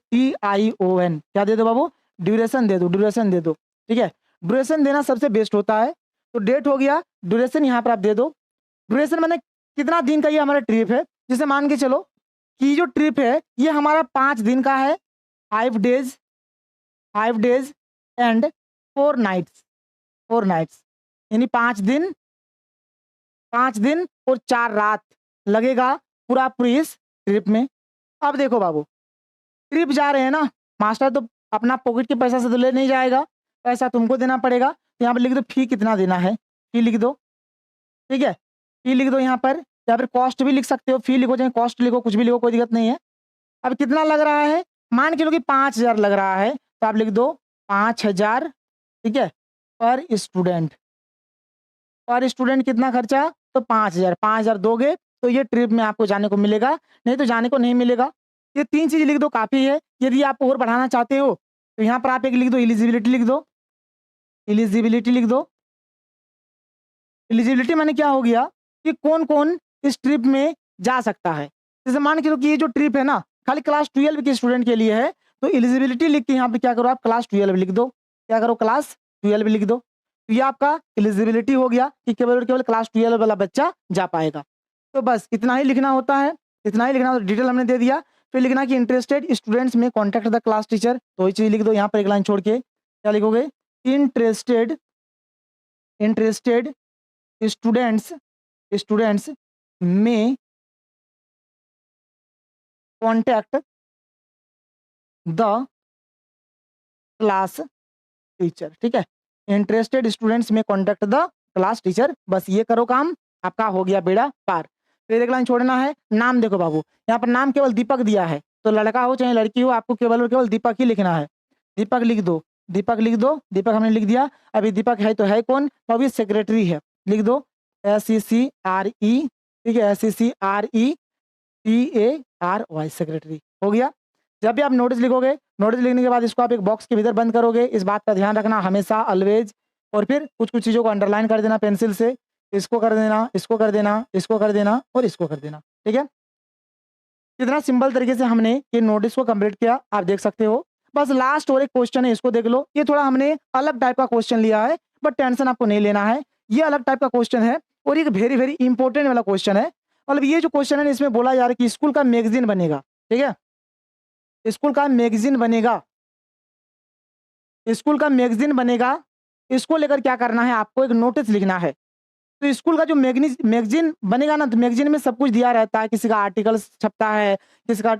क्या दे दो बाबू? ड्यूरेशन दे दो, ड्यूरेशन दे दो। ठीक है, ड्यूरेशन देना सबसे बेस्ट होता है। तो डेट हो गया, ड्यूरेशन यहाँ पर आप दे दो। ड्यूरेशन मैंने कितना दिन का ये हमारा ट्रिप है, जिसे मान के चलो कि जो ट्रिप है ये हमारा 5 दिन का है, 5 डेज एंड 4 नाइट्स, 4 नाइट्स, यानी 5 दिन और 4 रात लगेगा पूरा पूरी इस ट्रिप में। अब देखो बाबू, ट्रिप जा रहे हैं ना, मास्टर तो अपना पॉकेट के पैसा से तो ले नहीं जाएगा, पैसा तुमको देना पड़ेगा। यहाँ पर लिख दो फी कितना देना है, फी लिख दो। ठीक है, फी लिख दो यहाँ पर, या फिर कॉस्ट भी लिख सकते हो, फी लिखो चाहे कॉस्ट लिखो, कुछ भी लिखो, कोई दिक्कत नहीं है। अब कितना लग रहा है, मान के लो कि 5,000 लग रहा है, तो आप लिख दो 5,000। ठीक है, पर स्टूडेंट, पर स्टूडेंट कितना खर्चा? तो 5,000, 5,000 दोगे तो ये ट्रिप में आपको जाने को मिलेगा, नहीं तो जाने को नहीं मिलेगा। ये 3 चीज़ लिख दो, काफ़ी है। यदि आप और बढ़ाना चाहते हो तो यहाँ पर आप एक लिख दो, एलिजिबिलिटी लिख दो, एलिजिबिलिटी लिख दो। एलिजिबिलिटी माने क्या हो गया कि कौन कौन इस ट्रिप में जा सकता है। जैसे मान के लो कि ये जो ट्रिप है ना खाली क्लास 12 के स्टूडेंट के लिए है, तो एलिजिबिलिटी लिख के यहाँ पे क्या करो, आप क्लास 12 लिख दो। क्या करो? क्लास 12 लिख दो। तो ये आपका एलिजिबिलिटी हो गया कि केवल और केवल क्लास 12 वाला बच्चा जा पाएगा। तो बस इतना ही लिखना होता है, इतना ही लिखना, डिटेल हमने दे दिया। फिर लिखना कि इंटरेस्टेड स्टूडेंट्स में कॉन्टेक्ट द क्लास टीचर, तो ये चीज़ लिख दो यहाँ पर एक लाइन छोड़ के। क्या लिखोगे? इंटरेस्टेड स्टूडेंट्स में कॉन्टैक्ट द क्लास टीचर। ठीक है, इंटरेस्टेड स्टूडेंट्स में कॉन्टैक्ट द क्लास टीचर। बस ये करो काम, आपका हो गया बेड़ा पार। फिर एक लाइन छोड़ना है, नाम देखो बाबू, यहाँ पर नाम केवल दीपक दिया है, तो लड़का हो चाहे लड़की हो आपको केवल और केवल दीपक ही लिखना है। दीपक लिख दो, दीपक लिख दो, दीपक हमने लिख दिया। अभी दीपक है तो है कौन? तो अभी सेक्रेटरी है, लिख दो SECRE। ठीक है, SECRETARY, सेक्रेटरी हो गया। जब भी आप नोटिस लिखोगे, नोटिस लिखने के बाद इसको आप एक बॉक्स के भीतर बंद करोगे, इस बात का ध्यान रखना हमेशा, ऑलवेज। और फिर कुछ कुछ चीज़ों को अंडरलाइन कर देना पेंसिल से, इसको कर देना, इसको कर देना, इसको कर देना और इसको कर देना। ठीक है, कितना सिंपल तरीके से हमने ये नोटिस को कंप्लीट किया आप देख सकते हो। बस लास्ट और एक क्वेश्चन है, इसको देख लो। ये थोड़ा हमने अलग टाइप का क्वेश्चन लिया है, बट टेंशन आपको नहीं लेना है, ये अलग टाइप का क्वेश्चन है और ये वेरी वेरी इंपॉर्टेंट वाला क्वेश्चन है। मतलब ये जो क्वेश्चन है इसमें बोला जा रहा है कि स्कूल का मैगजीन बनेगा। ठीक है, स्कूल का मैगजीन बनेगा, स्कूल का मैगजीन बनेगा। इसको लेकर क्या करना है, आपको एक नोटिस लिखना है। तो स्कूल का जो मैगजीन बनेगा ना, तो मैगजीन में सब कुछ दिया रहता है, किसी का आर्टिकल छपता है, किसी का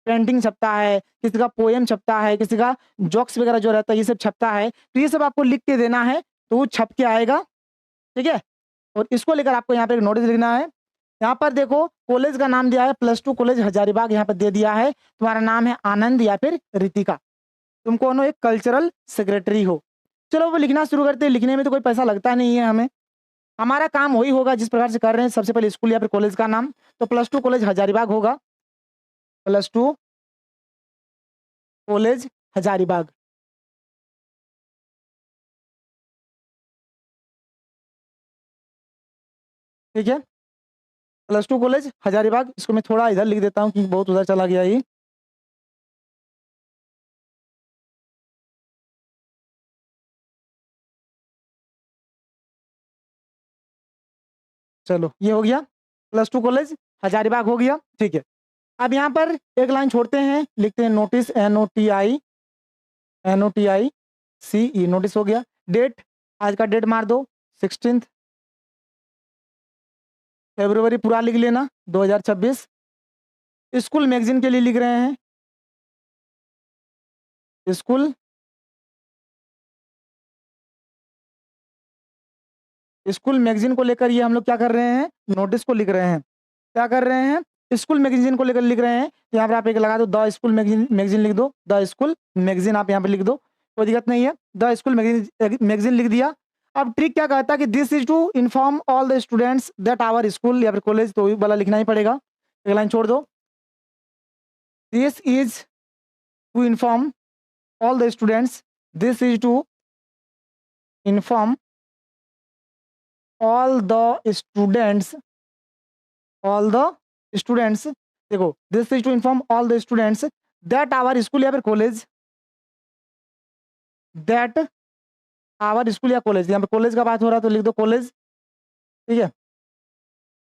पेंटिंग छपता है, किसी का पोएम छपता है, किसी का जोक्स वगैरह जो रहता है ये सब छपता है। तो ये सब आपको लिख के देना है, तो वो छप के आएगा। ठीक है, और इसको लेकर आपको यहाँ पे एक नोटिस लिखना है। यहाँ पर देखो कॉलेज का नाम दिया है, +2 कॉलेज हजारीबाग यहाँ पर दे दिया है। तुम्हारा नाम है आनंद या फिर रितिका, तुम कौन हो? एक कल्चरल सेक्रेटरी हो। चलो वो लिखना शुरू करते हैं। लिखने में तो कोई पैसा लगता नहीं है हमें, हमारा काम वही होगा जिस प्रकार से कर रहे हैं। सबसे पहले स्कूल या फिर कॉलेज का नाम, तो +2 कॉलेज हजारीबाग होगा, +2 कॉलेज हजारीबाग। ठीक है, +2 कॉलेज हजारीबाग। इसको मैं थोड़ा इधर लिख देता हूँ क्योंकि बहुत उधर चला गया ये। चलो ये हो गया, +2 कॉलेज हजारीबाग हो गया। ठीक है, अब यहाँ पर एक लाइन छोड़ते हैं, लिखते हैं नोटिस, NOTICE, नोटिस हो गया। डेट, आज का डेट मार दो 16 फरवरी, पूरा लिख लेना 2026। स्कूल मैगजीन के लिए लिख रहे हैं, स्कूल स्कूल मैगजीन को लेकर ये हम लोग क्या कर रहे हैं, नोटिस को लिख रहे हैं। क्या कर रहे हैं? स्कूल मैगजीन को लेकर लिख रहे हैं। यहाँ पर आप एक लगा दो, द स्कूल मैगजीन लिख दो, द स्कूल मैगजीन आप यहाँ पे लिख दो, कोई दिक्कत नहीं है। द स्कूल मैगजीन लिख दिया। अब ट्रिक क्या कहता है कि this is to inform all the students that our school या फिर कॉलेज, तो वाला लिखना ही पड़ेगा, एक लाइन छोड़ दो। This is to inform all the students, this is to inform all the students, देखो this is to inform all the students that our school या फिर कॉलेज, दैट आवर स्कूल या कॉलेज, यहाँ पे कॉलेज का बात हो रहा है तो लिख दो कॉलेज, ठीक है।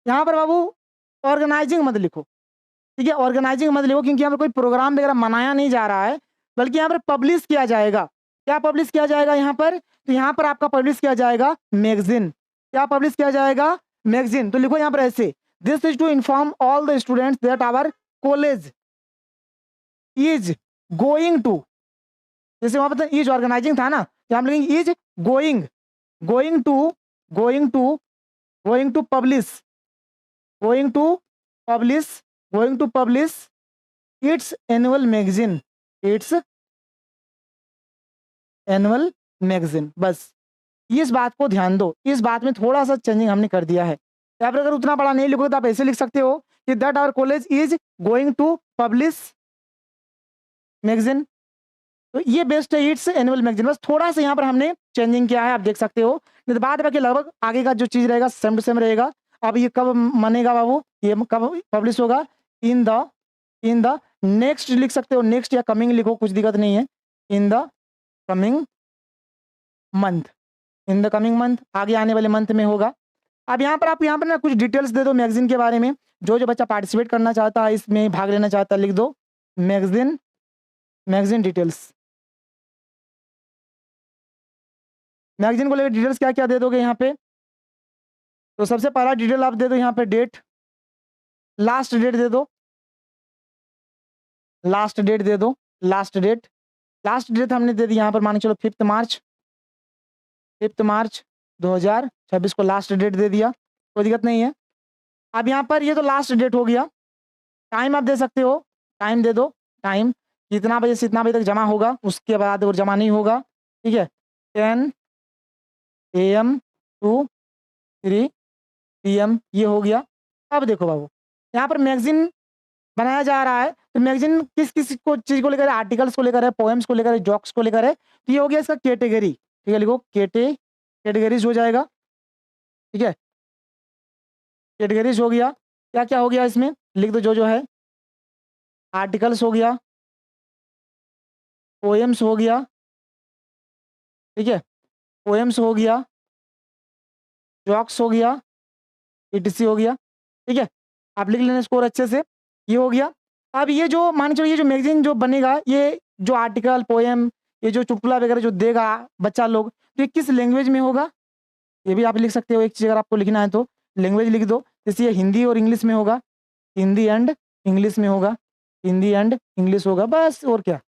यहाँ पर बाबू ऑर्गेनाइजिंग मत लिखो, ठीक है, ऑर्गेनाइजिंग मत लिखो क्योंकि यहाँ पर कोई प्रोग्राम वगैरह मनाया नहीं जा रहा है, बल्कि यहाँ पर पब्लिश किया जाएगा। क्या पब्लिश किया जाएगा यहाँ पर? तो यहाँ पर आपका पब्लिश किया जाएगा मैगजीन। क्या पब्लिश किया जाएगा? मैगजीन। तो लिखो यहाँ पर ऐसे, this is to inform all the students that our college is going to, जैसे वहां पर इज ऑर्गेनाइजिंग था ना, यहाँ हम लिखेंगे is going to publish its annual magazine. बस इस बात को ध्यान दो, इस बात में थोड़ा सा चेंजिंग हमने कर दिया है। या फिर अगर उतना बड़ा नहीं लिखोगे तो आप ऐसे लिख सकते हो कि that our college is going to publish magazine. तो ये बेस्ट है, इट्स एनुअल मैगजीन। बस थोड़ा सा यहाँ पर हमने चेंजिंग किया है, आप देख सकते हो, नहीं तो बाद बाकी लगभग आगे का जो चीज रहेगा सेम टू सेम रहेगा। अब ये कब मनेगा बाबू, ये कब पब्लिश होगा? इन द नेक्स्ट लिख सकते हो, नेक्स्ट या कमिंग लिखो, कुछ दिक्कत नहीं है। इन द कमिंग मंथ, आगे आने वाले मंथ में होगा। अब यहाँ पर आप यहाँ पर ना कुछ डिटेल्स दे दो मैगजीन के बारे में, जो जो बच्चा पार्टिसिपेट करना चाहता है, इसमें भाग लेना चाहता है, लिख दो मैगजीन डिटेल्स। मैगजीन को लेकर डिटेल्स क्या क्या दे दोगे यहाँ पे? तो सबसे पहला डिटेल आप दे दो यहाँ पे डेट, लास्ट डेट दे दो, लास्ट डेट हमने दे दी यहाँ पर, मान के चलो 5 मार्च 2026 को लास्ट डेट दे दिया, कोई दिक्कत नहीं है। अब यहाँ पर ये तो लास्ट डेट हो गया। टाइम आप दे सकते हो, टाइम दे दो, टाइम कितना बजे से इतना बजे तक जमा होगा, उसके बाद और जमा नहीं होगा, ठीक है। 10 AM to 3 PM ये हो गया। अब देखो बाबू, यहाँ पर मैगजीन बनाया जा रहा है, तो मैगजीन किस किस को चीज को लेकर है? आर्टिकल्स को लेकर है, पोएम्स को लेकर है, जोक्स को लेकर है। तो ये हो गया इसका कैटेगरी, ठीक है, लिखो कैटेगरीज हो जाएगा, ठीक है, कैटेगरीज हो गया। क्या क्या हो गया इसमें लिख दो, जो जो है, आर्टिकल्स हो गया, पोएम्स हो गया, ठीक है, पोएम्स हो गया, जोक्स हो गया, ETC हो गया, ठीक है। आप लिख लेना स्कोर अच्छे से, ये हो गया। अब ये जो मान चलो ये जो मैगजीन जो बनेगा, ये जो आर्टिकल, पोएम, ये जो चुटकुला वगैरह जो देगा बच्चा लोग, तो ये किस लैंग्वेज में होगा? ये भी आप लिख सकते हो। एक चीज अगर आपको लिखना है तो लैंग्वेज लिख दो, जैसे ये हिंदी और इंग्लिश में होगा, हिंदी एंड इंग्लिश में होगा, हिंदी एंड इंग्लिश होगा, बस। और क्या?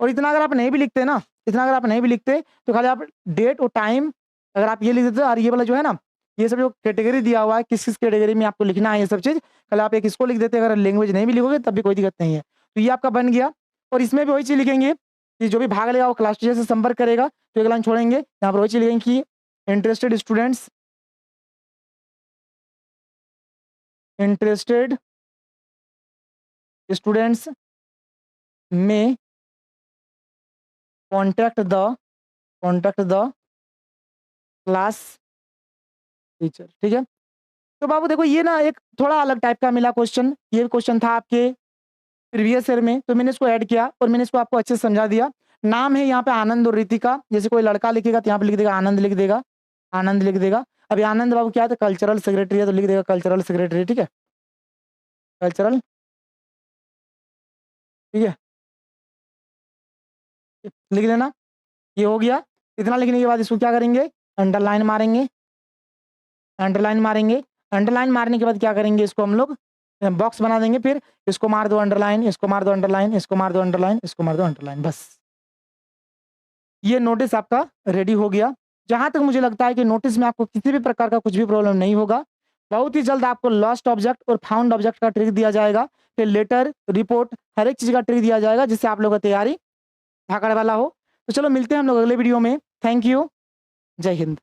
और इतना अगर आप नहीं भी लिखते ना, इतना अगर आप नहीं भी लिखते तो खाली आप डेट और टाइम अगर आप ये लिख देते, और ये वाला जो है ना, ये सब जो कैटेगरी दिया हुआ है, किस किस कैटेगरी में आपको लिखना है ये सब चीज, कल आप एक इसको लिख देते, अगर लैंग्वेज नहीं भी लिखोगे तब भी कोई दिक्कत नहीं है। तो ये आपका बन गया। और इसमें भी वही चीज लिखेंगे कि जो भी भाग लेगा वो क्लास टीचर से संपर्क करेगा, तो एक लाइन छोड़ेंगे, यहाँ पर वही चीज लिखेंगे कि इंटरेस्टेड स्टूडेंट्स में कॉन्टैक्ट द क्लास टीचर, ठीक है। तो बाबू देखो, ये ना एक थोड़ा अलग टाइप का मिला क्वेश्चन, ये क्वेश्चन था आपके प्रीवियस ईयर में, तो मैंने इसको ऐड किया और मैंने इसको आपको अच्छे से समझा दिया। नाम है यहाँ पे आनंद और रितिका, जैसे कोई लड़का लिखेगा तो यहाँ पे लिख देगा आनंद, लिख देगा। अभी आनंद बाबू क्या है? कल्चरल सेक्रेटरी है, तो लिख देगा कल्चरल सेक्रेटरी, ठीक है, कल्चरल, ठीक है, लिख लेना। ये हो गया। इतना लिखने के बाद इसको क्या करेंगे? अंडरलाइन मारेंगे। अंडरलाइन मारने के बाद क्या करेंगे? इसको हम लोग बॉक्स बना देंगे, फिर इसको मार दो अंडरलाइन, इसको मार दो अंडरलाइन, इसको मार दो अंडरलाइन, इसको मार दो अंडरलाइन, बस। ये नोटिस आपका रेडी हो गया। जहां तक मुझे लगता है कि नोटिस में आपको किसी भी प्रकार का कुछ भी प्रॉब्लम नहीं होगा। बहुत ही जल्द आपको लॉस्ट ऑब्जेक्ट और फाउंड ऑब्जेक्ट का ट्रिक दिया जाएगा, फिर लेटर, रिपोर्ट, हर एक चीज का ट्रिक दिया जाएगा, जिससे आप लोग का तैयारी धाकड़ वाला हो। तो चलो मिलते हैं हम लोग अगले वीडियो में। थैंक यू, जय हिंद।